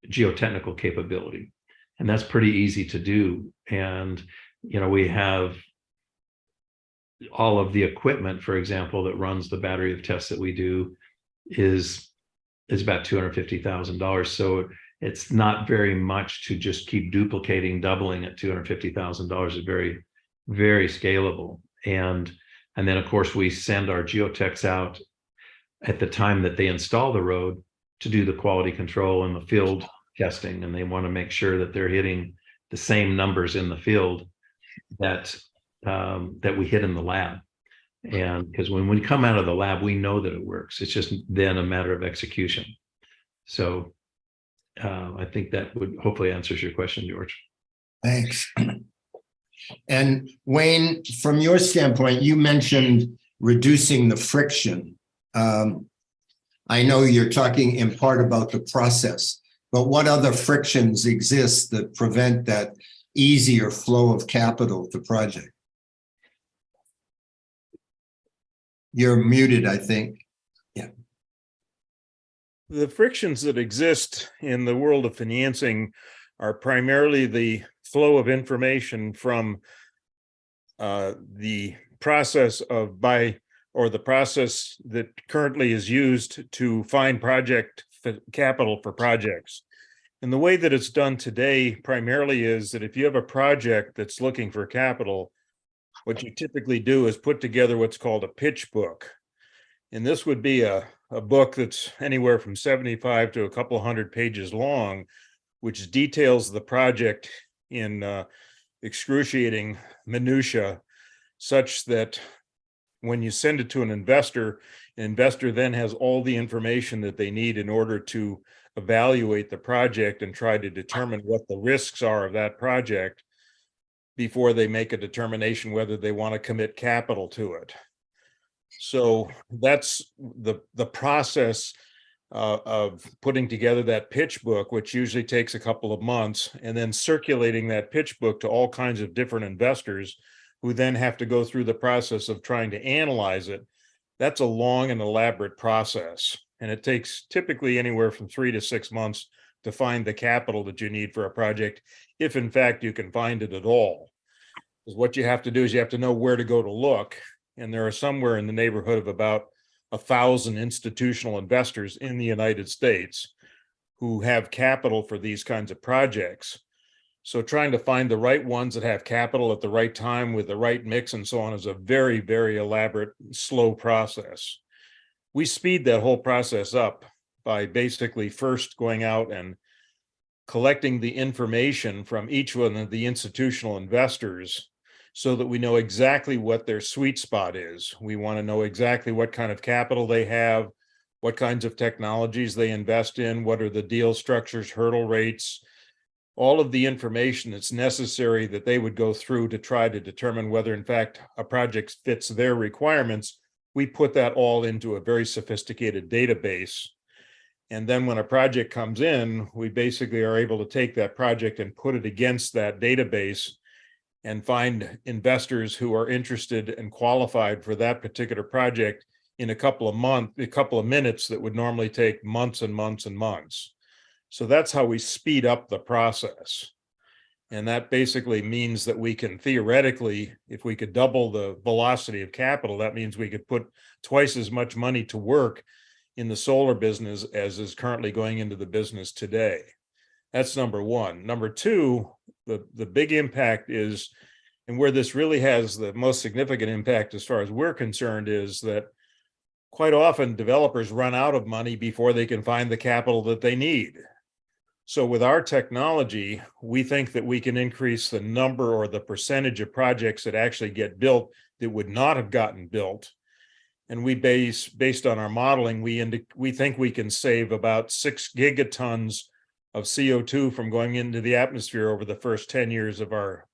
geotechnical capability, and that's pretty easy to do. And we have all of the equipment, for example, that runs the battery of tests that we do is about $250,000. So it's not very much to just keep duplicating, doubling at $250,000. It's very, very scalable. And And then, of course, we send our geotechs out at the time that they install the road to do the quality control and the field testing. And they want to make sure that they're hitting the same numbers in the field that we hit in the lab. And because when we come out of the lab, we know that it works. It's just then a matter of execution. So I think that would hopefully answers your question, George. Thanks. And Wayne, from your standpoint, you mentioned reducing the friction. I know you're talking in part about the process, but what other frictions exist that prevent that easier flow of capital to project? You're muted, I think. Yeah. The frictions that exist in the world of financing are primarily the flow of information from the process of the process that currently is used to find project capital for projects. And the way that it's done today primarily is that if you have a project that's looking for capital, what you typically do is put together what's called a pitch book. And this would be a book that's anywhere from 75 to a couple hundred pages long, which details the project in excruciating minutia, such that when you send it to an investor then has all the information that they need in order to evaluate the project and try to determine what the risks are of that project before they make a determination whether they want to commit capital to it. So that's the process of putting together that pitch book, which usually takes a couple of months, and then circulating that pitch book to all kinds of different investors who then have to go through the process of trying to analyze it. That's a long and elaborate process, and it takes typically anywhere from 3 to 6 months to find the capital that you need for a project, if in fact you can find it at all. Because what you have to do is you have to know where to go to look, and there are somewhere in the neighborhood of about 1,000 institutional investors in the United States who have capital for these kinds of projects. So trying to find the right ones that have capital at the right time with the right mix and so on is a very, very elaborate, slow process. We speed that whole process up by basically first going out and collecting the information from each one of the institutional investors so that we know exactly what their sweet spot is. We want to know exactly what kind of capital they have, what kinds of technologies they invest in, what are the deal structures, hurdle rates, all of the information that's necessary that they would go through to try to determine whether in fact a project fits their requirements. We put that all into a very sophisticated database. And then when a project comes in, we basically are able to take that project and put it against that database and find investors who are interested and qualified for that particular project in a couple of minutes that would normally take months and months and months. So that's how we speed up the process. And that basically means that we can theoretically, if we could double the velocity of capital, that means we could put twice as much money to work in the solar business as is currently going into the business today. That's number one. Number two, the big impact is, and where this really has the most significant impact as far as we're concerned, is that quite often developers run out of money before they can find the capital that they need. So with our technology, we think that we can increase the number or the percentage of projects that actually get built that would not have gotten built. And we based on our modeling, we think we can save about 6 gigatons of CO2 from going into the atmosphere over the first 10 years of our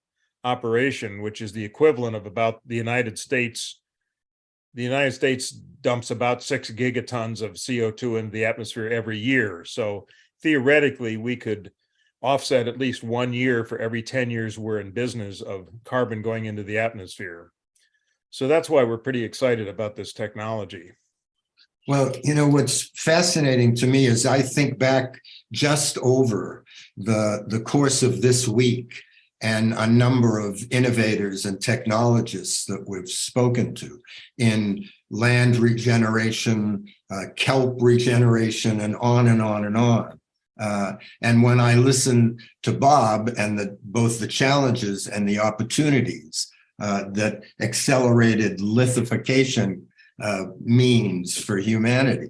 operation, which is the equivalent of about the United States. The United States dumps about 6 gigatons of CO2 into the atmosphere every year. So theoretically, we could offset at least 1 year for every 10 years we're in business of carbon going into the atmosphere. So that's why we're pretty excited about this technology. Well, you know, what's fascinating to me is I think back just over the course of this week and a number of innovators and technologists that we've spoken to in land regeneration, kelp regeneration, and on and on and on. And when I listen to Bob and both the challenges and the opportunities, that accelerated lithification means for humanity.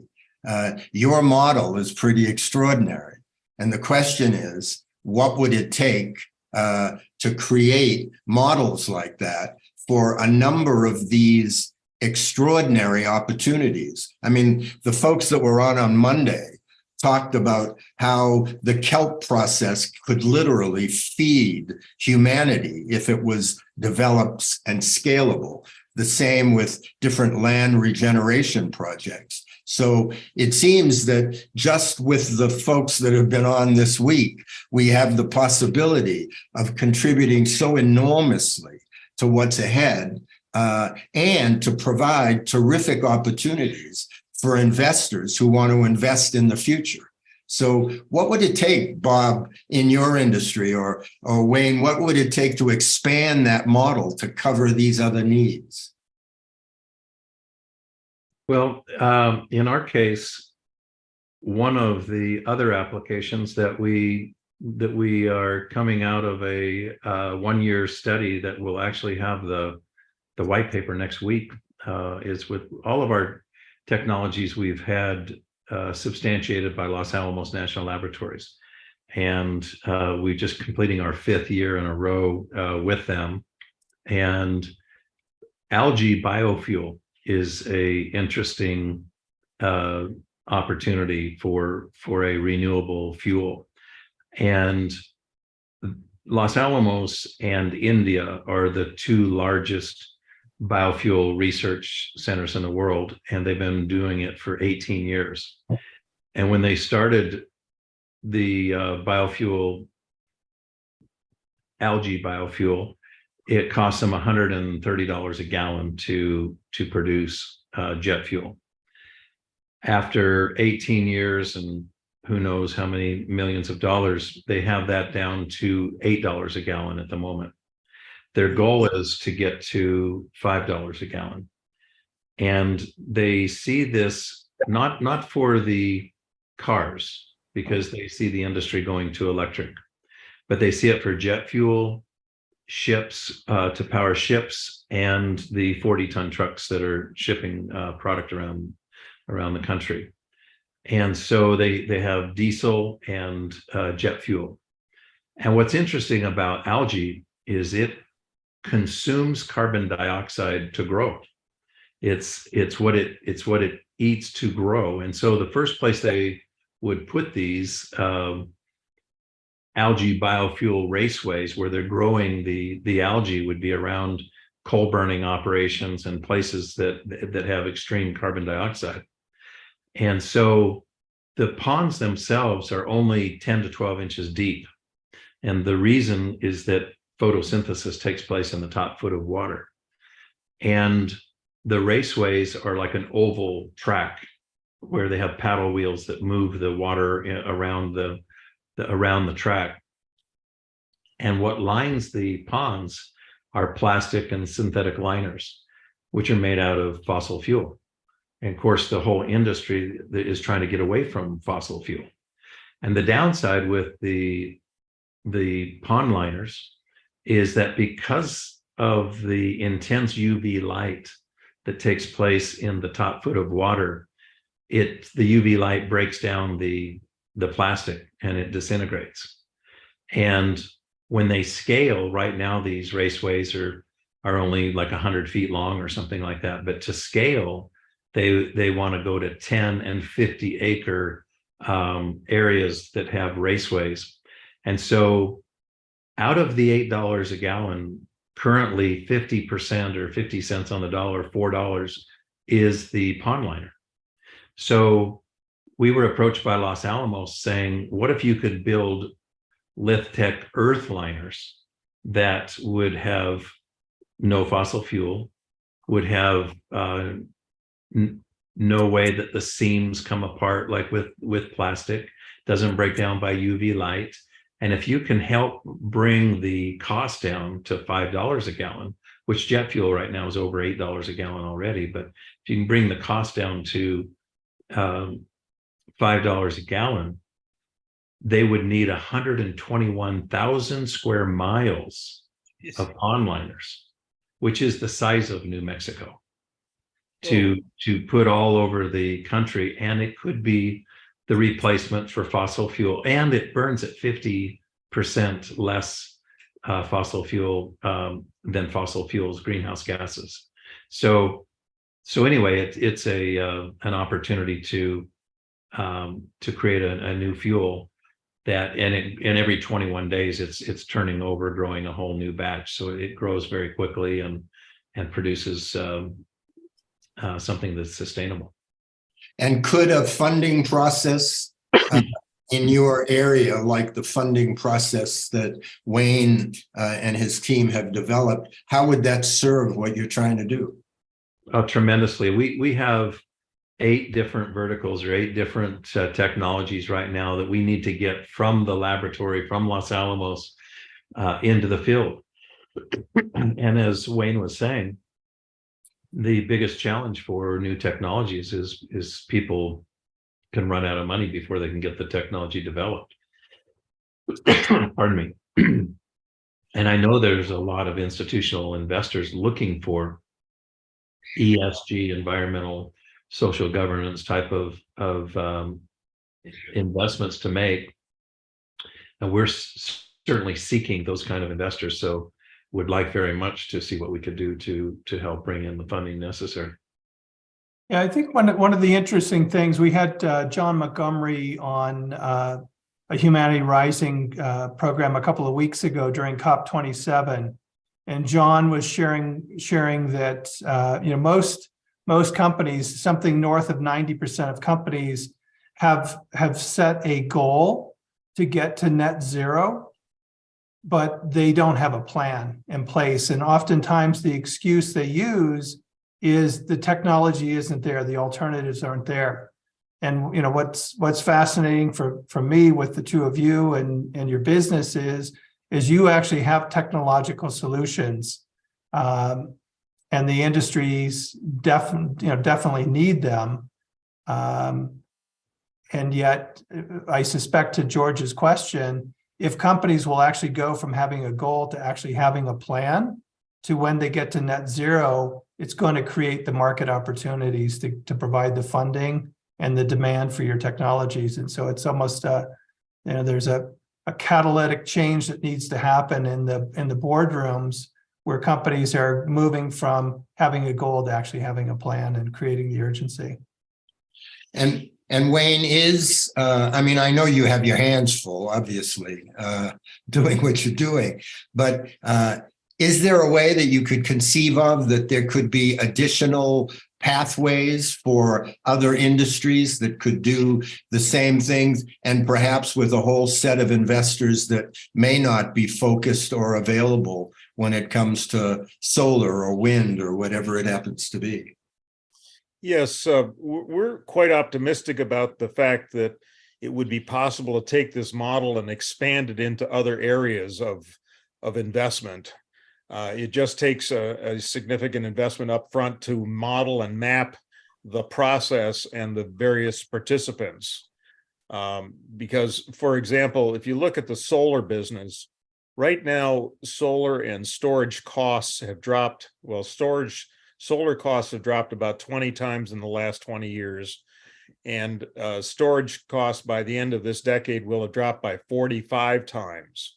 Your model is pretty extraordinary. And the question is, what would it take to create models like that for a number of these extraordinary opportunities? I mean, the folks that were on Monday talked about how the kelp process could literally feed humanity if it was developed and scalable. The same with different land regeneration projects. So it seems that just with the folks that have been on this week, we have the possibility of contributing so enormously to what's ahead and to provide terrific opportunities for investors who want to invest in the future. So what would it take, Bob, in your industry, or Wayne, what would it take to expand that model to cover these other needs? Well, in our case, one of the other applications that we are coming out of a 1-year study that will actually have the white paper next week is with all of our technologies we've had substantiated by Los Alamos National Laboratories. And we're just completing our 5th year in a row with them. And algae biofuel is a interesting opportunity for a renewable fuel. And Los Alamos and India are the 2 largest biofuel research centers in the world, and they've been doing it for 18 years. And when they started the algae biofuel, it cost them $130 a gallon to produce jet fuel. After 18 years and who knows how many millions of dollars, they have that down to $8 a gallon at the moment. Their goal is to get to $5 a gallon. And they see this not for the cars, because they see the industry going to electric, but they see it for jet fuel, ships, to power ships, and the 40-ton trucks that are shipping product around the country. And so they have diesel and jet fuel. And what's interesting about algae is it consumes carbon dioxide to grow. It's what it eats to grow. And so the first place they would put these algae biofuel raceways where they're growing the algae would be around coal burning operations and places that have extreme carbon dioxide. And so the ponds themselves are only 10 to 12 inches deep. And the reason is that photosynthesis takes place in the top foot of water. And the raceways are like an oval track where they have paddle wheels that move the water around the track. And what lines the ponds are plastic and synthetic liners, which are made out of fossil fuel. And of course, the whole industry is trying to get away from fossil fuel. And the downside with the pond liners is that because of the intense UV light that takes place in the top foot of water, the UV light breaks down the plastic and it disintegrates. And when they scale, right now these raceways are only like 100 feet long or something like that. But to scale, they want to go to 10 and 50 acre areas that have raceways. And so out of the $8 a gallon, currently 50% or 50 cents on the dollar, $4 is the pond liner. So we were approached by Los Alamos saying, what if you could build LithTec earth liners that would have no fossil fuel, would have no way that the seams come apart like with plastic, doesn't break down by UV light. And if you can help bring the cost down to $5 a gallon, which jet fuel right now is over $8 a gallon already, but if you can bring the cost down to $5 a gallon, they would need 121,000 square miles of pond liners. which is the size of New Mexico, to put all over the country. And it could be the replacement for fossil fuel, and it burns at 50% less fossil fuel than fossil fuels greenhouse gases. So anyway, it's an opportunity to create a new fuel that, and every 21 days it's turning over, growing a whole new batch. So it grows very quickly and produces something that's sustainable. And could a funding process in your area, like the funding process that Wayne and his team have developed, how would that serve what you're trying to do? Tremendously. We have 8 different verticals, or 8 different technologies right now that we need to get from the laboratory, from Los Alamos, into the field. And as Wayne was saying, the biggest challenge for new technologies is people can run out of money before they can get the technology developed. Pardon me. And I know there's a lot of institutional investors looking for ESG, environmental, social governance type of investments to make. And we're certainly seeking those kind of investors. So would like very much to see what we could do to help bring in the funding necessary. Yeah, I think one of the interesting things, we had John Montgomery on a Humanity Rising program a couple of weeks ago during COP27, and John was sharing that most companies, something north of 90% of companies, have set a goal to get to net zero, but they don't have a plan in place. And oftentimes the excuse they use is the technology isn't there, the alternatives aren't there. And what's fascinating for me with the two of you and your business is you actually have technological solutions, and the industries definitely need them. And yet, I suspect, to George's question, if companies will actually go from having a goal to actually having a plan, to when they get to net zero, it's going to create the market opportunities to provide the funding and the demand for your technologies. And so it's almost there's a catalytic change that needs to happen in the boardrooms, where companies are moving from having a goal to actually having a plan and creating the urgency. And Wayne, I know you have your hands full, obviously, doing what you're doing, but is there a way that you could conceive of that there could be additional pathways for other industries that could do the same things, and perhaps with a whole set of investors that may not be focused or available when it comes to solar or wind or whatever it happens to be? Yes, we're quite optimistic about the fact that it would be possible to take this model and expand it into other areas of investment. It just takes a significant investment up front to model and map the process and the various participants. Because, for example, if you look at the solar business, right now, solar and storage costs have dropped. Well, solar costs have dropped about 20 times in the last 20 years. And storage costs by the end of this decade will have dropped by 45 times.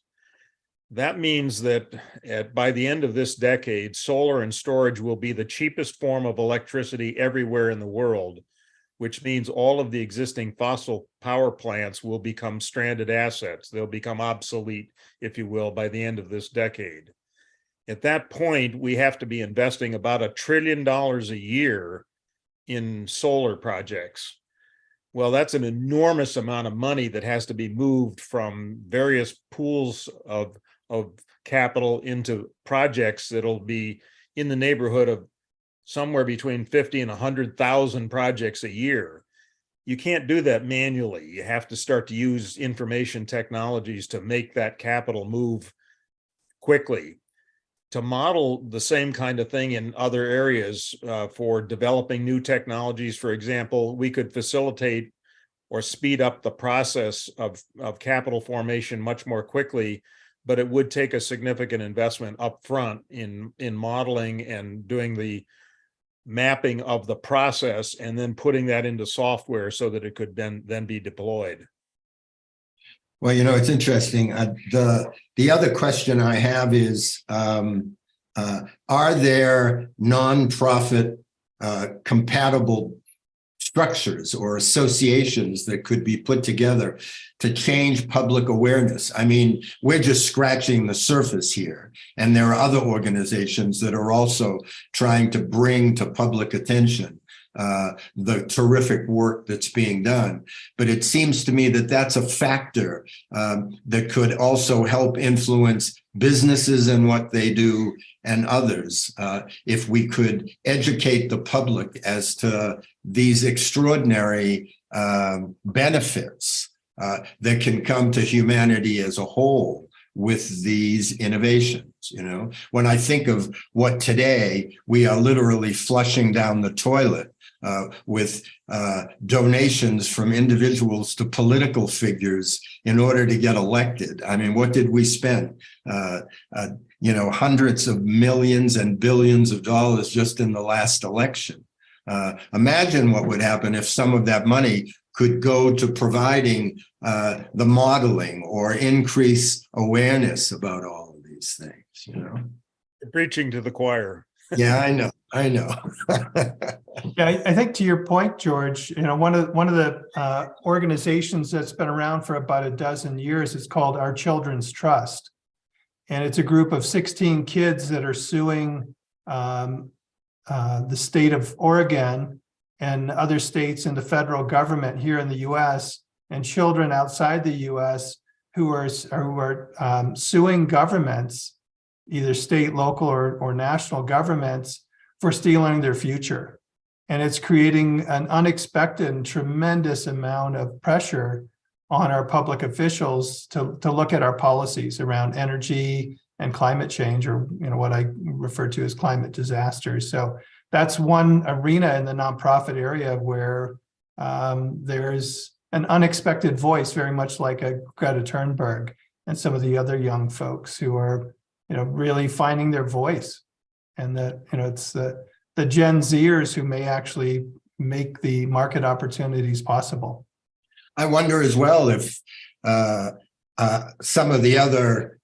That means that by the end of this decade, solar and storage will be the cheapest form of electricity everywhere in the world, which means all of the existing fossil power plants will become stranded assets. They'll become obsolete, if you will, by the end of this decade. At that point, we have to be investing about $1 trillion a year in solar projects. Well, that's an enormous amount of money that has to be moved from various pools of capital into projects that'll be in the neighborhood of somewhere between 50 and 100,000 projects a year. You can't do that manually. You have to start to use information technologies to make that capital move quickly. To model the same kind of thing in other areas for developing new technologies, for example, we could facilitate or speed up the process of capital formation much more quickly but it would take a significant investment up front in modeling and doing the mapping of the process and then putting that into software so that it could then be deployed. Well, it's interesting. The other question I have is, are there nonprofit compatible structures or associations that could be put together to change public awareness? I mean, we're just scratching the surface here, and there are other organizations that are also trying to bring to public attention the terrific work that's being done. But it seems to me that that's a factor that could also help influence businesses and what they do and others. If we could educate the public as to these extraordinary benefits that can come to humanity as a whole with these innovations. When I think of what today we are literally flushing down the toilet with donations from individuals to political figures in order to get elected. I mean, what did we spend? Hundreds of millions and billions of dollars just in the last election. Imagine what would happen if some of that money could go to providing the modeling or increase awareness about all of these things, You're preaching to the choir. Yeah, I know. Yeah, I think to your point, George, one of the organizations that's been around for about a dozen years is called Our Children's Trust. And it's a group of 16 kids that are suing the state of Oregon and other states and the federal government here in the US, and children outside the US who are suing governments, either state, local, or national governments, for stealing their future. And it's creating an unexpected and tremendous amount of pressure on our public officials to look at our policies around energy and climate change, or what I refer to as climate disasters. So that's one arena in the nonprofit area where there's an unexpected voice, very much like a Greta Thunberg and some of the other young folks who are really finding their voice. And that it's the Gen Zers who may actually make the market opportunities possible. I wonder as well if some of the other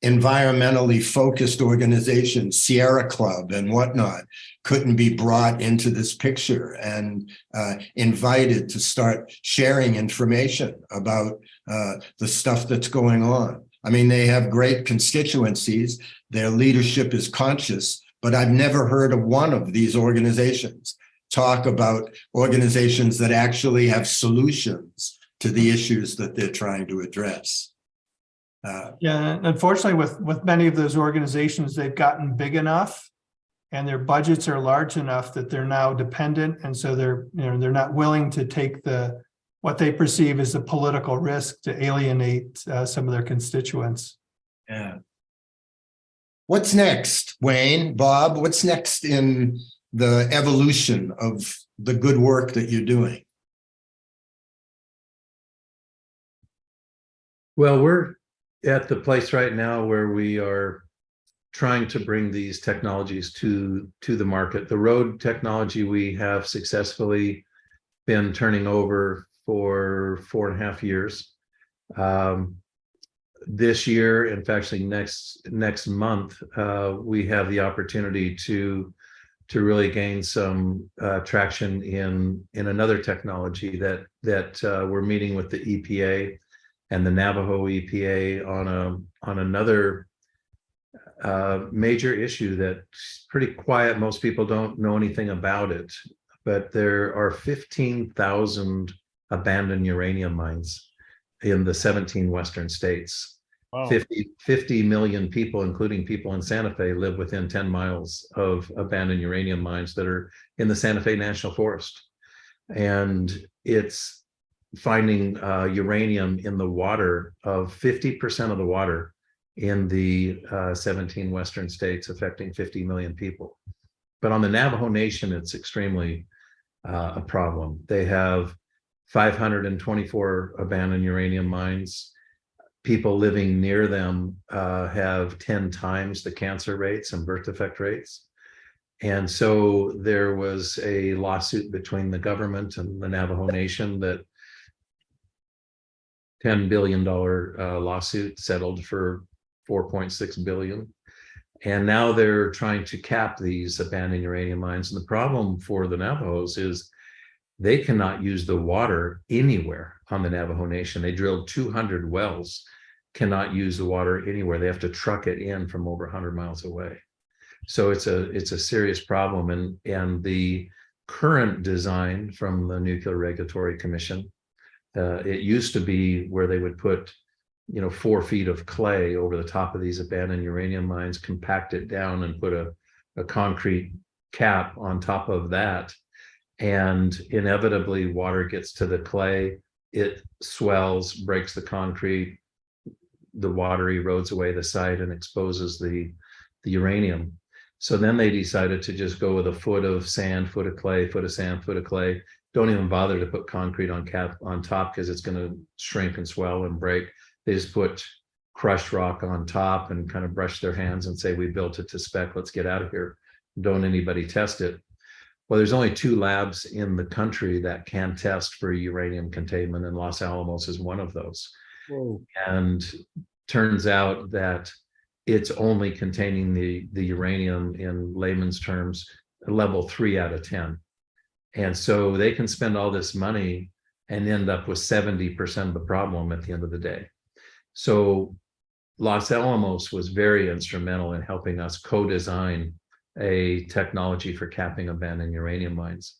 environmentally focused organizations, Sierra Club and whatnot, couldn't be brought into this picture and invited to start sharing information about the stuff that's going on. I mean, they have great constituencies, their leadership is conscious, but I've never heard of one of these organizations talk about organizations that actually have solutions to the issues that they're trying to address. Yeah, unfortunately, with many of those organizations, they've gotten big enough and their budgets are large enough that they're now dependent, and so they're not willing to take what they perceive as the political risk to alienate some of their constituents. Yeah. What's next, Wayne, Bob? What's next in the evolution of the good work that you're doing? Well, we're at the place right now where we are trying to bring these technologies to the market. The road technology we have successfully been turning over for 4.5 years. This year, in fact, actually next month, we have the opportunity to really gain some traction in another technology that we're meeting with the EPA and the Navajo EPA on another major issue that's pretty quiet. Most people don't know anything about it, but there are 15,000 abandoned uranium mines in the 17 Western states. Wow. 50 million people, including people in Santa Fe, live within 10 miles of abandoned uranium mines that are in the Santa Fe National Forest. And it's finding uranium in the water of 50% of the water in the 17 Western states, affecting 50 million people. But on the Navajo Nation, it's extremely a problem. They have 524 abandoned uranium mines. people living near them have 10 times the cancer rates and birth defect rates. And so there was a lawsuit between the government and the Navajo Nation, that $10 billion lawsuit settled for $4.6 billion. And now they're trying to cap these abandoned uranium mines. And the problem for the Navajos is they cannot use the water anywhere on the Navajo Nation. They drilled 200 wells, cannot use the water anywhere. They have to truck it in from over 100 miles away. So it's a serious problem. And the current design from the Nuclear Regulatory Commission, it used to be where they would put 4 feet of clay over the top of these abandoned uranium mines, compact it down, and put a concrete cap on top of that. And inevitably water gets to the clay, it swells, breaks the concrete, the water erodes away the site and exposes the uranium. So then they decided to just go with a foot of sand, foot of clay, foot of sand, foot of clay. Don't even bother to put concrete on top, because it's going to shrink and swell and break. They just put crushed rock on top and kind of brush their hands and say, we built it to spec, let's get out of here. Don't anybody test it. Well, there's only 2 labs in the country that can test for uranium containment, and Los Alamos is one of those. Whoa. And turns out that it's only containing the uranium, in layman's terms, level 3 out of 10. And so they can spend all this money and end up with 70% of the problem at the end of the day. So Los Alamos was very instrumental in helping us co-design a technology for capping abandoned uranium mines.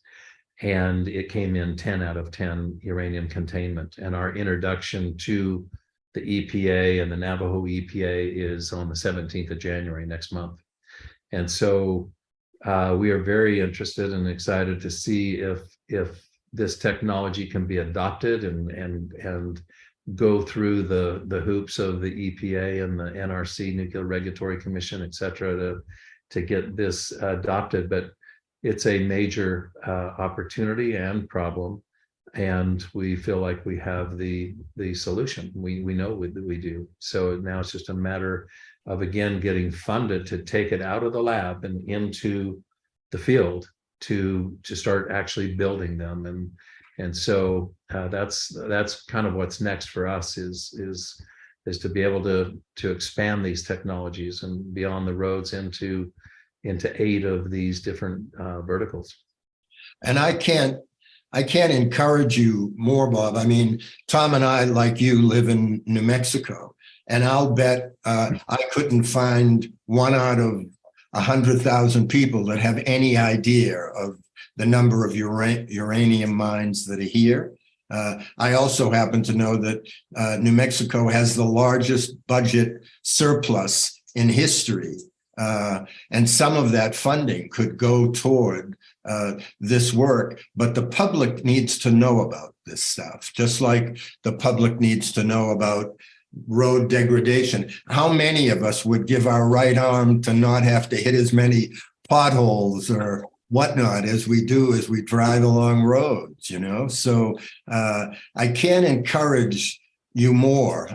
And it came in 10 out of 10 uranium containment. And our introduction to the EPA and the Navajo EPA is on the 17th of January next month. And so we are very interested and excited to see if this technology can be adopted and go through the hoops of the EPA and the NRC, Nuclear Regulatory Commission, et cetera, to get this adopted. But it's a major opportunity and problem, and we feel like we have the solution. We know that we do. So now it's just a matter of, again, getting funded to take it out of the lab and into the field to start actually building them. And so that's kind of what's next for us, is to be able to expand these technologies and beyond the roads into 8 of these different verticals. And I can't encourage you more, Bob. I mean, Tom and I, like you, live in New Mexico, and I'll bet I couldn't find 1 out of 100,000 people that have any idea of the number of uranium mines that are here. I also happen to know that New Mexico has the largest budget surplus in history. And some of that funding could go toward this work, but the public needs to know about this stuff, just like the public needs to know about road degradation. How many of us would give our right arm to not have to hit as many potholes or whatnot as we do as we drive along roads, So I can't encourage you more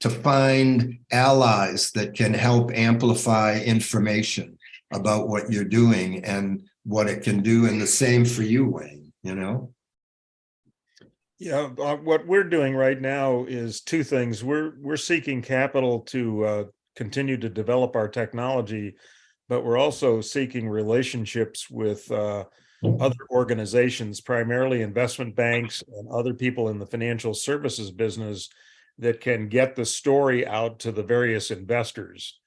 to find allies that can help amplify information about what you're doing and what it can do, and the same for you, Wayne, Yeah, what we're doing right now is 2 things. We're seeking capital to continue to develop our technology, but we're also seeking relationships with other organizations, primarily investment banks and other people in the financial services business, that can get the story out to the various investors.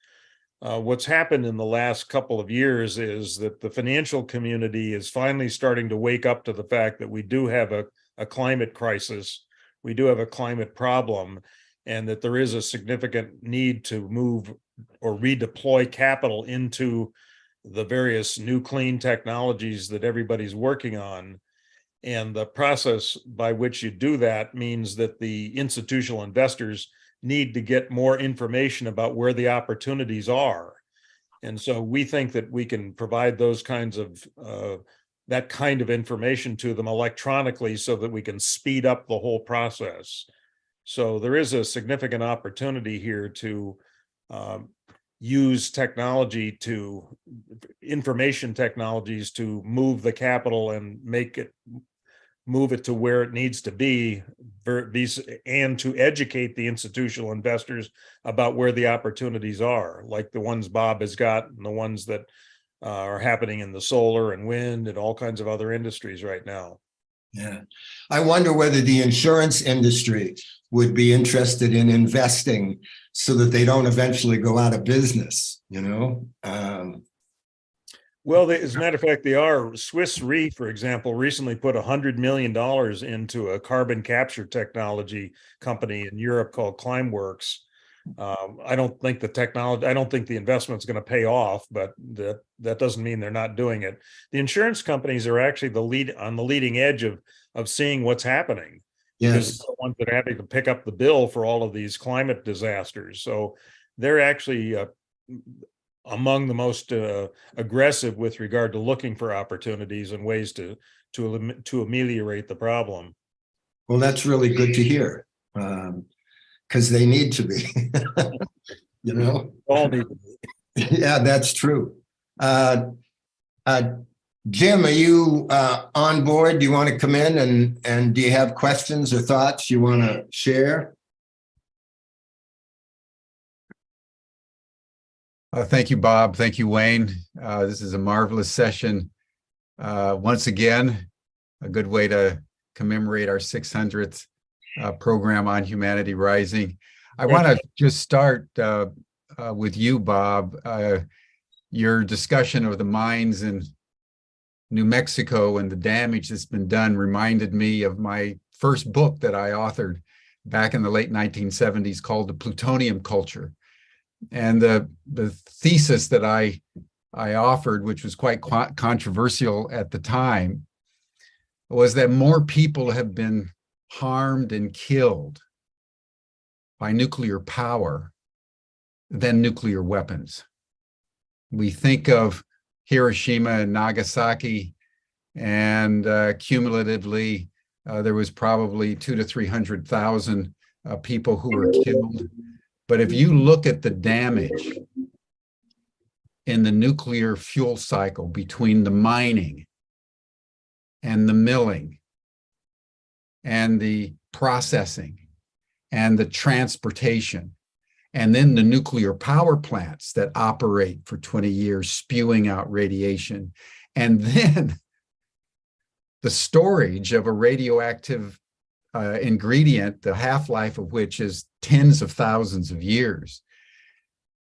What's happened in the last couple of years is that the financial community is finally starting to wake up to the fact that we do have a climate crisis, we do have a climate problem, and that there is a significant need to move or redeploy capital into the various new clean technologies that everybody's working on. And the process by which you do that means that the institutional investors need to get more information about where the opportunities are. And so we think that we can provide those kinds of that kind of information to them electronically, so that we can speed up the whole process. So there is a significant opportunity here to use technology information technologies to move the capital and move it to where it needs to be, and to educate the institutional investors about where the opportunities are, like the ones Bob has got and the ones that are happening in the solar and wind and all kinds of other industries right now. Yeah. I wonder whether the insurance industry would be interested in investing so that they don't eventually go out of business, you know? Well, as a matter of fact, they are. Swiss Re, for example, recently put $100 million into a carbon capture technology company in Europe called Climeworks. I don't think the investment's going to pay off, but that doesn't mean they're not doing it. The insurance companies are actually on the leading edge of seeing what's happening. Yes. Because they're the ones that are having to pick up the bill for all of these climate disasters. So they're actually among the most aggressive with regard to looking for opportunities and ways to ameliorate the problem. Well, that's really good to hear, because they need to be, you know? All need to be. Yeah, that's true. Jim, are you on board? Do you want to come in and do you have questions or thoughts you want to share? Thank you, Bob. Thank you, Wayne. This is a marvelous session. Once again, a good way to commemorate our 600th program on Humanity Rising. I want to just start with you, Bob. Your discussion of the mines in New Mexico and the damage that's been done reminded me of my first book that I authored back in the late 1970s called The Plutonium Culture. And the thesis that I offered, which was quite controversial at the time, was that more people have been harmed and killed by nuclear power than nuclear weapons. We think of Hiroshima and Nagasaki, and cumulatively, there was probably 200,000 to 300,000 people who were killed. But if you look at the damage in the nuclear fuel cycle between the mining and the milling and the processing and the transportation, and then the nuclear power plants that operate for 20 years, spewing out radiation, and then the storage of a radioactive ingredient, the half-life of which is tens of thousands of years,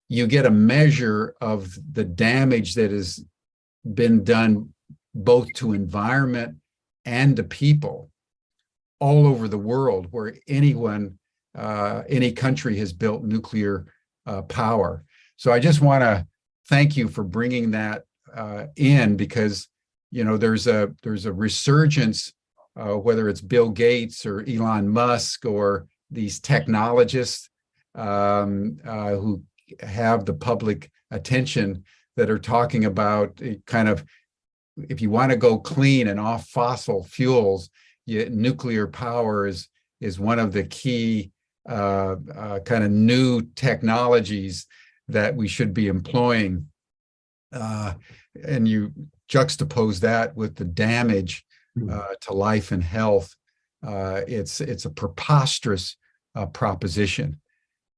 you get a measure of the damage that has been done both to environment and to people all over the world where any country has built nuclear power. So I just want to thank you for bringing that in, because there's a resurgence, whether it's Bill Gates or Elon Musk or these technologists who have the public attention, that are talking about kind of, if you want to go clean and off fossil fuels, nuclear power is one of the key kind of new technologies that we should be employing. And you juxtapose that with the damage to life and health. It's a preposterous proposition.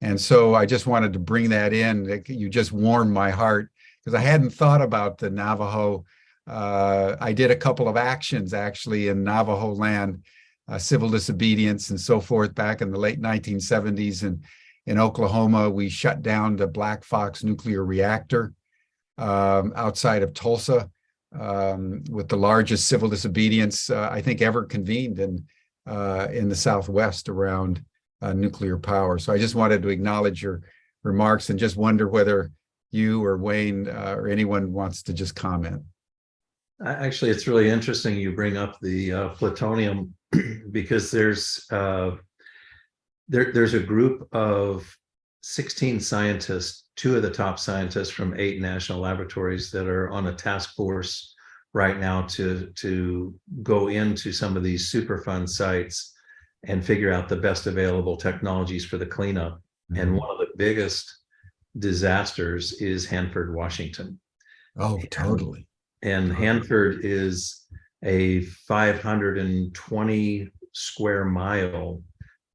And so I just wanted to bring that in. You just warmed my heart, because I hadn't thought about the Navajo. I did a couple of actions actually in Navajo land, civil disobedience and so forth, back in the late 1970s. And in Oklahoma, we shut down the Black Fox nuclear reactor outside of Tulsa, with the largest civil disobedience I think ever convened in the Southwest around nuclear power. So I just wanted to acknowledge your remarks and just wonder whether you or Wayne or anyone wants to just comment. Actually, it's really interesting you bring up the plutonium, because there's a group of 16 scientists, 2 of the top scientists from 8 national laboratories, that are on a task force right now to go into some of these Superfund sites and figure out the best available technologies for the cleanup. And one of the biggest disasters is Hanford, Washington. Oh, totally. And Hanford is a 520 square mile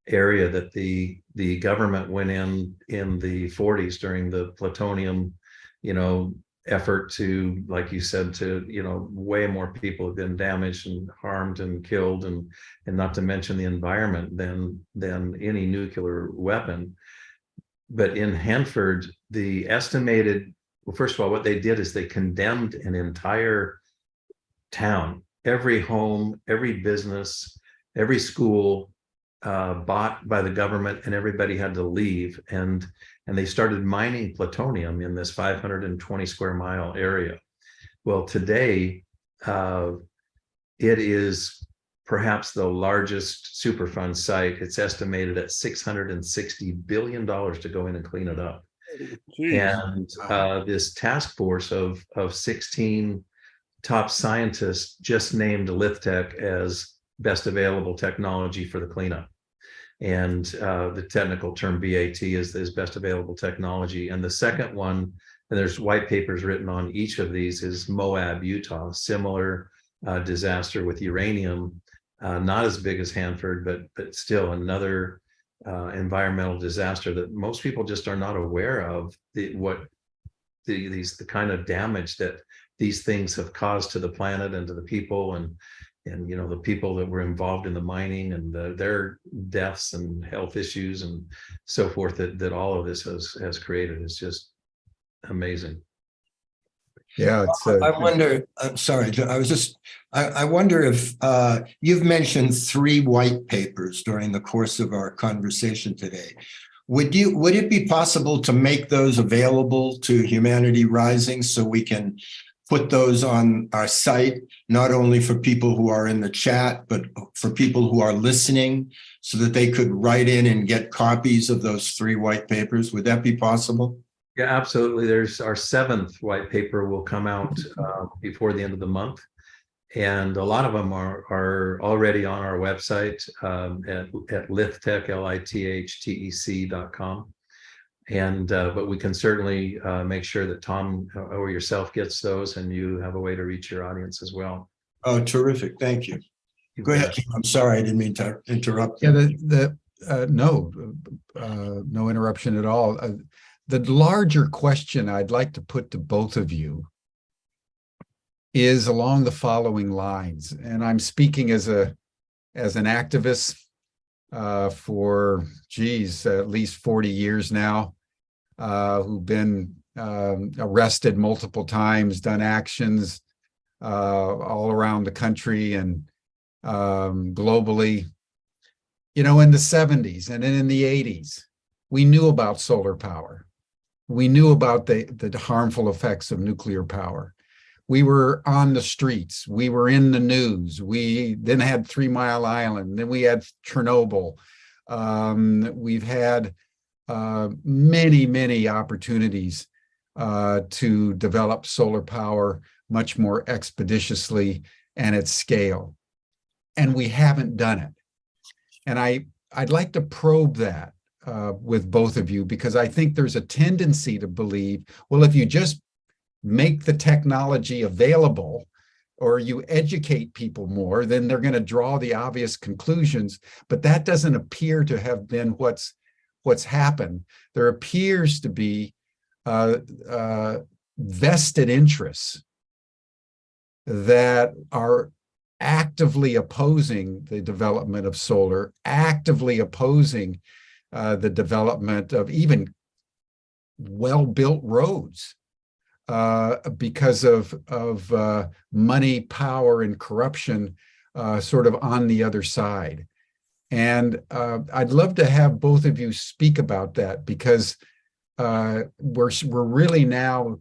area that the government went in the 40s during the plutonium, effort to, like you said, to, way more people have been damaged and harmed and killed, and not to mention the environment than any nuclear weapon. But in Hanford, the estimated, well, first of all, what they did is they condemned an entire town, every home, every business, every school, bought by the government, and everybody had to leave. And they started mining plutonium in this 520 square mile area. Well, today, it is perhaps the largest Superfund site. It's estimated at $660 billion to go in and clean it up. Jeez. And this task force of 16 top scientists just named LithTec as best available technology for the cleanup. And the technical term BAT is best available technology. And the second one, and there's white papers written on each of these, is Moab, Utah, similar disaster with uranium, not as big as Hanford, but still another environmental disaster that most people just are not aware of, the kind of damage that these things have caused to the planet and to the people, and the people that were involved in the mining, and their deaths and health issues and so forth that all of this has created. Is just amazing. Yeah, it's I wonder, I'm sorry, I wonder if you've mentioned 3 white papers during the course of our conversation today. Would it be possible to make those available to Humanity Rising so we can put those on our site, not only for people who are in the chat, but for people who are listening, so that they could write in and get copies of those 3 white papers? Would that be possible? Yeah, absolutely. There's our 7th white paper will come out before the end of the month. And a lot of them are already on our website at LithTec, LithTec.com. And but we can certainly make sure that Tom or yourself gets those, and you have a way to reach your audience as well. Oh, terrific. Thank you. Go ahead, Kim. I'm sorry, I didn't mean to interrupt. Yeah, no interruption at all. The larger question I'd like to put to both of you is along the following lines, and I'm speaking as an activist for at least 40 years now, who've been arrested multiple times, done actions all around the country and globally. In the 70s and in the 80s, we knew about solar power. We knew about the harmful effects of nuclear power. We were on the streets. We were in the news. We then had 3 Mile Island. Then we had Chernobyl. We've had many, many opportunities to develop solar power much more expeditiously and at scale. And we haven't done it. And I'd like to probe that with both of you, because I think there's a tendency to believe, well, if you just make the technology available or you educate people more, then they're going to draw the obvious conclusions. But that doesn't appear to have been what's happened. There appears to be vested interests that are actively opposing the development of solar, actively opposing the development of even well-built roads because of money, power, and corruption sort of on the other side. And I'd love to have both of you speak about that, because we're really now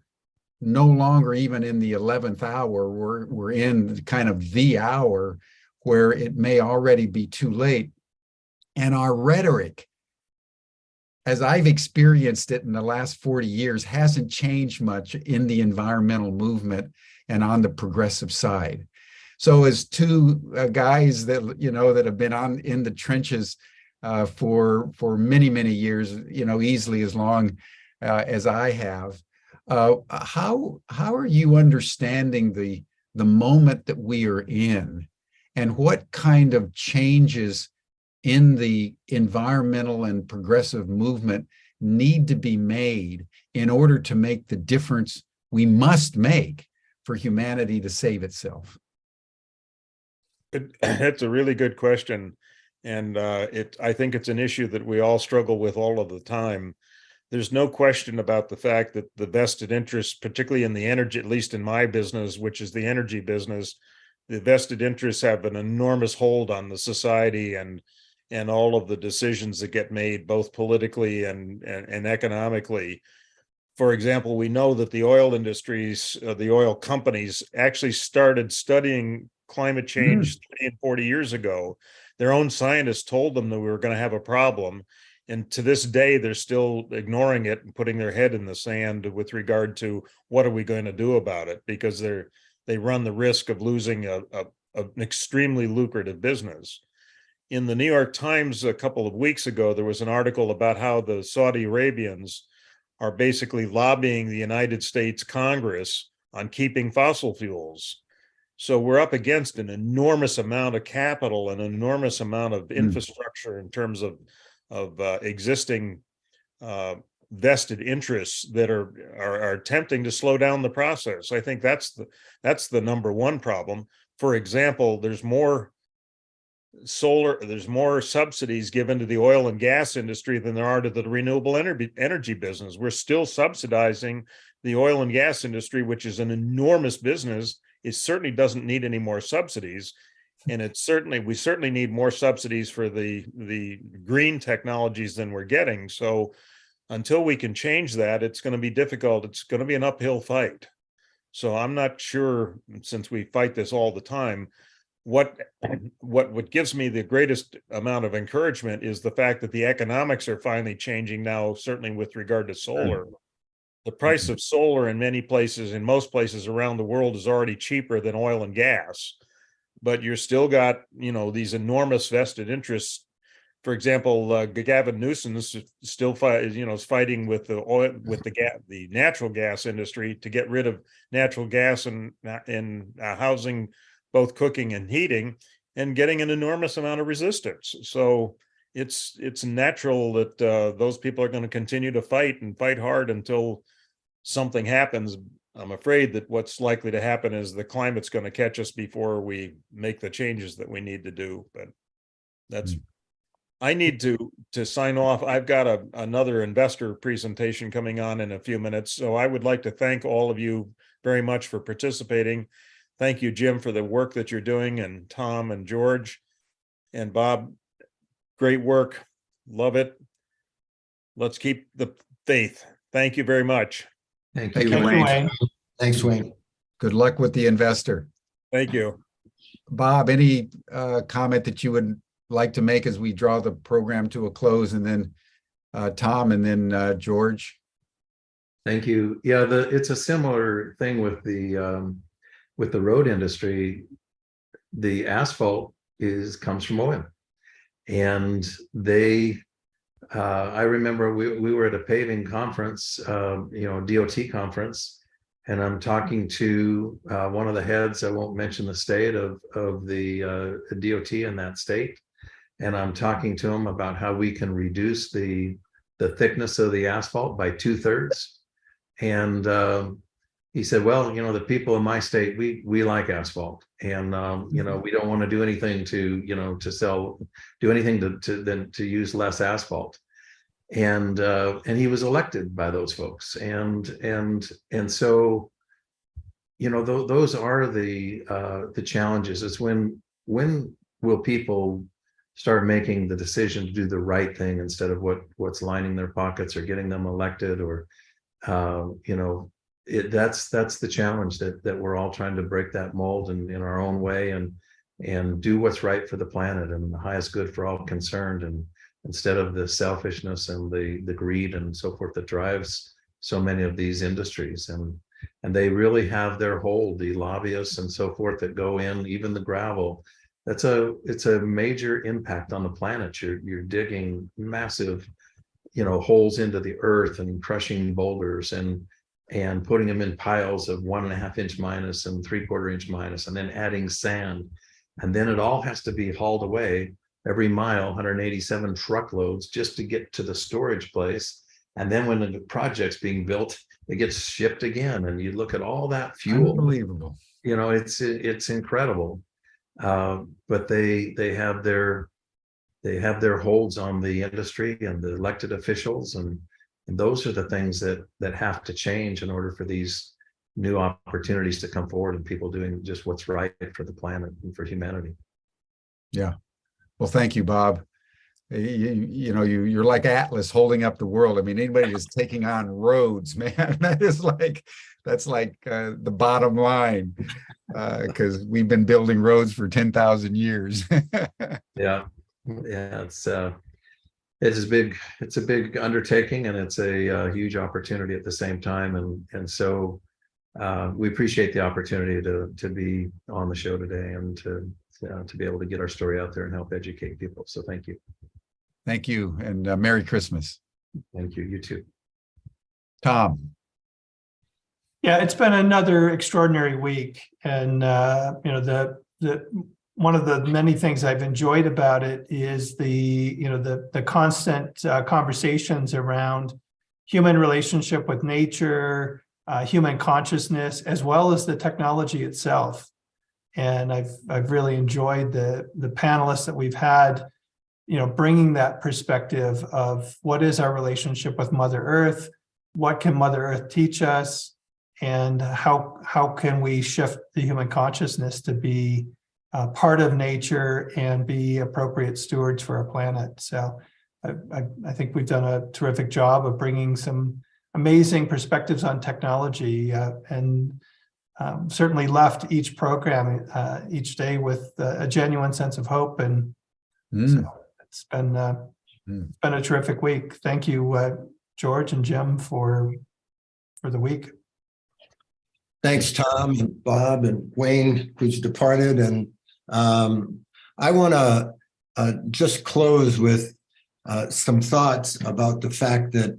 no longer even in the 11th hour. We're in kind of the hour where it may already be too late. And our rhetoric, as I've experienced it in the last 40 years, hasn't changed much in the environmental movement and on the progressive side. So as two guys that, that have been in the trenches for many, many years, easily as long as I have, how are you understanding the moment that we are in, and what kind of changes in the environmental and progressive movement need to be made in order to make the difference we must make for humanity to save itself? That's a really good question. And I think it's an issue that we all struggle with all of the time. There's no question about the fact that the vested interests, particularly in the energy, at least in my business, which is the energy business, the vested interests have an enormous hold on the society and all of the decisions that get made, both politically and economically. For example, we know that the oil industries, the oil companies actually started studying climate change 30 and 40 years ago. Their own scientists told them that we were going to have a problem. And to this day, they're still ignoring it and putting their head in the sand with regard to what are we going to do about it, because they run the risk of losing an extremely lucrative business. In the New York Times a couple of weeks ago, there was an article about how the Saudi Arabians are basically lobbying the United States Congress on keeping fossil fuels. So we're up against an enormous amount of capital and an enormous amount of infrastructure in terms of existing vested interests that are attempting to slow down the process. I think that's the number one problem. For example, there's more subsidies given to the oil and gas industry than there are to the renewable energy business. We're still subsidizing the oil and gas industry, which is an enormous business. It certainly doesn't need any more subsidies. And we certainly need more subsidies for the green technologies than we're getting. So until we can change that, it's going to be difficult. It's going to be an uphill fight. So I'm not sure, since we fight this all the time, what gives me the greatest amount of encouragement is the fact that the economics are finally changing now, certainly with regard to solar. The price of solar in most places around the world is already cheaper than oil and gas, but you're still got, these enormous vested interests. For example, Gavin Newsom is still fighting with the natural gas industry to get rid of natural gas in housing, both cooking and heating, and getting an enormous amount of resistance. So it's natural that those people are going to continue to fight hard until something happens. I'm afraid that what's likely to happen is the climate's going to catch us before we make the changes that we need to do. But I need to sign off. I've got another investor presentation coming on in a few minutes. So I would like to thank all of you very much for participating. Thank you, Jim, for the work that you're doing, and Tom and George and Bob. Great work. Love it. Let's keep the faith. Thank you very much. Thank Thank you, you, Wayne. Wayne. Thanks, Wayne. Good luck with the investor. Thank you. Bob, any comment that you would like to make as we draw the program to a close, and then Tom, and then George? Thank you. Yeah, it's a similar thing with the road industry. The asphalt comes from oil, and I remember we were at a paving conference, DOT conference, and I'm talking to one of the heads. I won't mention the state of the DOT in that state, and I'm talking to him about how we can reduce the thickness of the asphalt by 2/3. And he said, well, the people in my state, we like asphalt, and we don't want to do anything to use less asphalt. And he was elected by those folks, and so those are the challenges. Is when will people start making the decision to do the right thing instead of what's lining their pockets or getting them elected, or that's the challenge, that we're all trying to break that mold in our own way and do what's right for the planet and the highest good for all concerned, and instead of the selfishness and the greed and so forth that drives so many of these industries. and they really have their hold, the lobbyists and so forth that go in, even the gravel. It's a major impact on the planet. You're digging massive, holes into the earth and crushing boulders and putting them in piles of 1.5 inch minus and 3/4 inch minus, and then adding sand. And then it all has to be hauled away every mile, 187 truckloads just to get to the storage place. And then when the project's being built, it gets shipped again. And you look at all that fuel. Unbelievable. It's incredible. But they have their holds on the industry and the elected officials, and those are the things that have to change in order for these new opportunities to come forward and people doing just what's right for the planet and for humanity. Yeah. Well, thank you, Bob. You're like Atlas holding up the world. I mean, anybody that's taking on roads, man, that's like the bottom line, because we've been building roads for 10,000 years. Yeah. It's a big undertaking, and it's a huge opportunity at the same time. And so we appreciate the opportunity to be on the show today and to be able to get our story out there and help educate people. So thank you. Thank you, and Merry Christmas. Thank you. You too. Tom. Yeah, it's been another extraordinary week, and the one of the many things I've enjoyed about it is the constant conversations around human relationship with nature, human consciousness, as well as the technology itself. And I've really enjoyed the panelists that we've had, bringing that perspective of what is our relationship with Mother Earth, what can Mother Earth teach us, and how can we shift the human consciousness to be part of nature and be appropriate stewards for our planet. So I think we've done a terrific job of bringing some amazing perspectives on technology, and certainly left each program each day with a genuine sense of hope. And so it's been a terrific week. Thank you, George and Jim, for the week. Thanks, Tom and Bob and Wayne, who's departed. And I want to just close with some thoughts about the fact that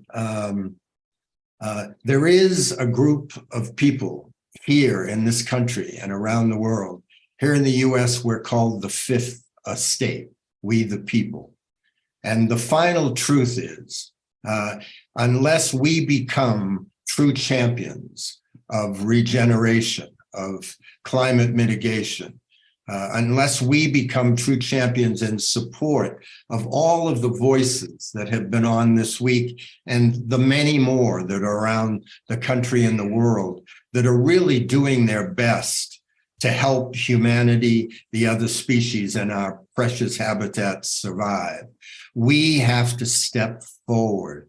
there is a group of people here in this country and around the world. Here in the US, we're called the fifth estate, we the people. And the final truth is, unless we become true champions of regeneration, of climate mitigation, unless we become true champions in support of all of the voices that have been on this week and the many more that are around the country and the world that are really doing their best to help humanity, the other species, and our precious habitats survive, we have to step forward.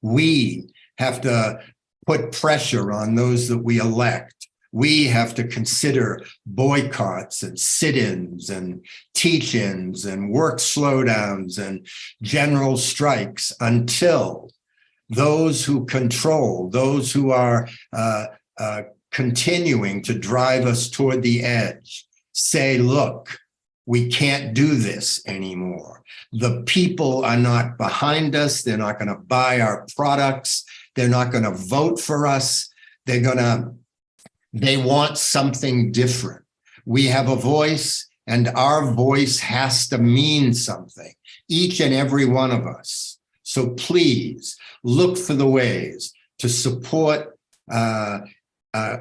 We have to put pressure on those that we elect. We have to consider boycotts and sit-ins and teach-ins and work slowdowns and general strikes until those who control, those who are continuing to drive us toward the edge, say, look, we can't do this anymore. The people are not behind us. They're not going to buy our products. They're not going to vote for us. They want something different. We have a voice, and our voice has to mean something, each and every one of us. So please look for the ways to support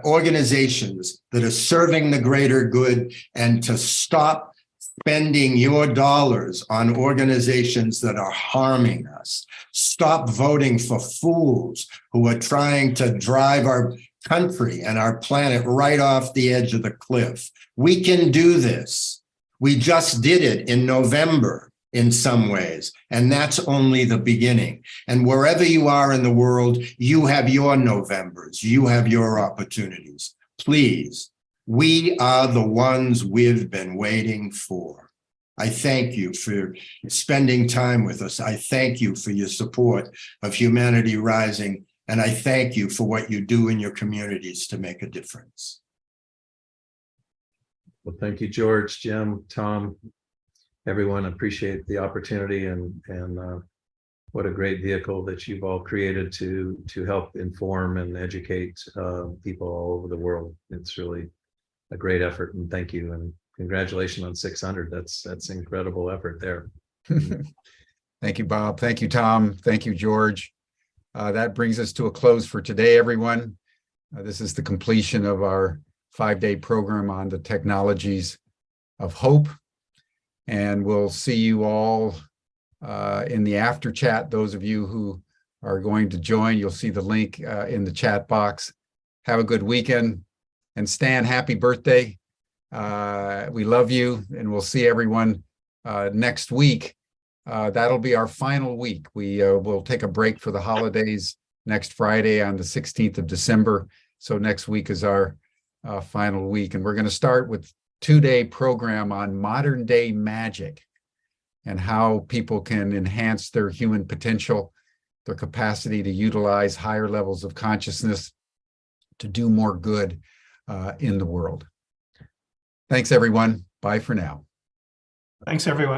organizations that are serving the greater good, and to stop spending your dollars on organizations that are harming us. Stop voting for fools who are trying to drive our country and our planet right off the edge of the cliff. We can do this. We just did it in November in some ways, and that's only the beginning. And wherever you are in the world, you have your Novembers, you have your opportunities. Please, we are the ones we've been waiting for. I thank you for spending time with us. I thank you for your support of Humanity Rising, And I thank you for what you do in your communities to make a difference. Well, thank you, George, Jim, Tom, everyone. Appreciate the opportunity and what a great vehicle that you've all created to help inform and educate people all over the world. It's really a great effort, and thank you, and congratulations on 600. That's incredible effort there. Thank you, Bob. Thank you, Tom. Thank you, George. That brings us to a close for today, everyone. This is the completion of our 5-day program on the technologies of hope. And we'll see you all in the after chat. Those of you who are going to join, you'll see the link in the chat box. Have a good weekend. And Stan, happy birthday. We love you, and we'll see everyone next week. That'll be our final week. We will take a break for the holidays next Friday on the 16th of December. So next week is our final week. And we're going to start with a 2-day program on modern day magic and how people can enhance their human potential, their capacity to utilize higher levels of consciousness to do more good in the world. Thanks, everyone. Bye for now. Thanks, everyone.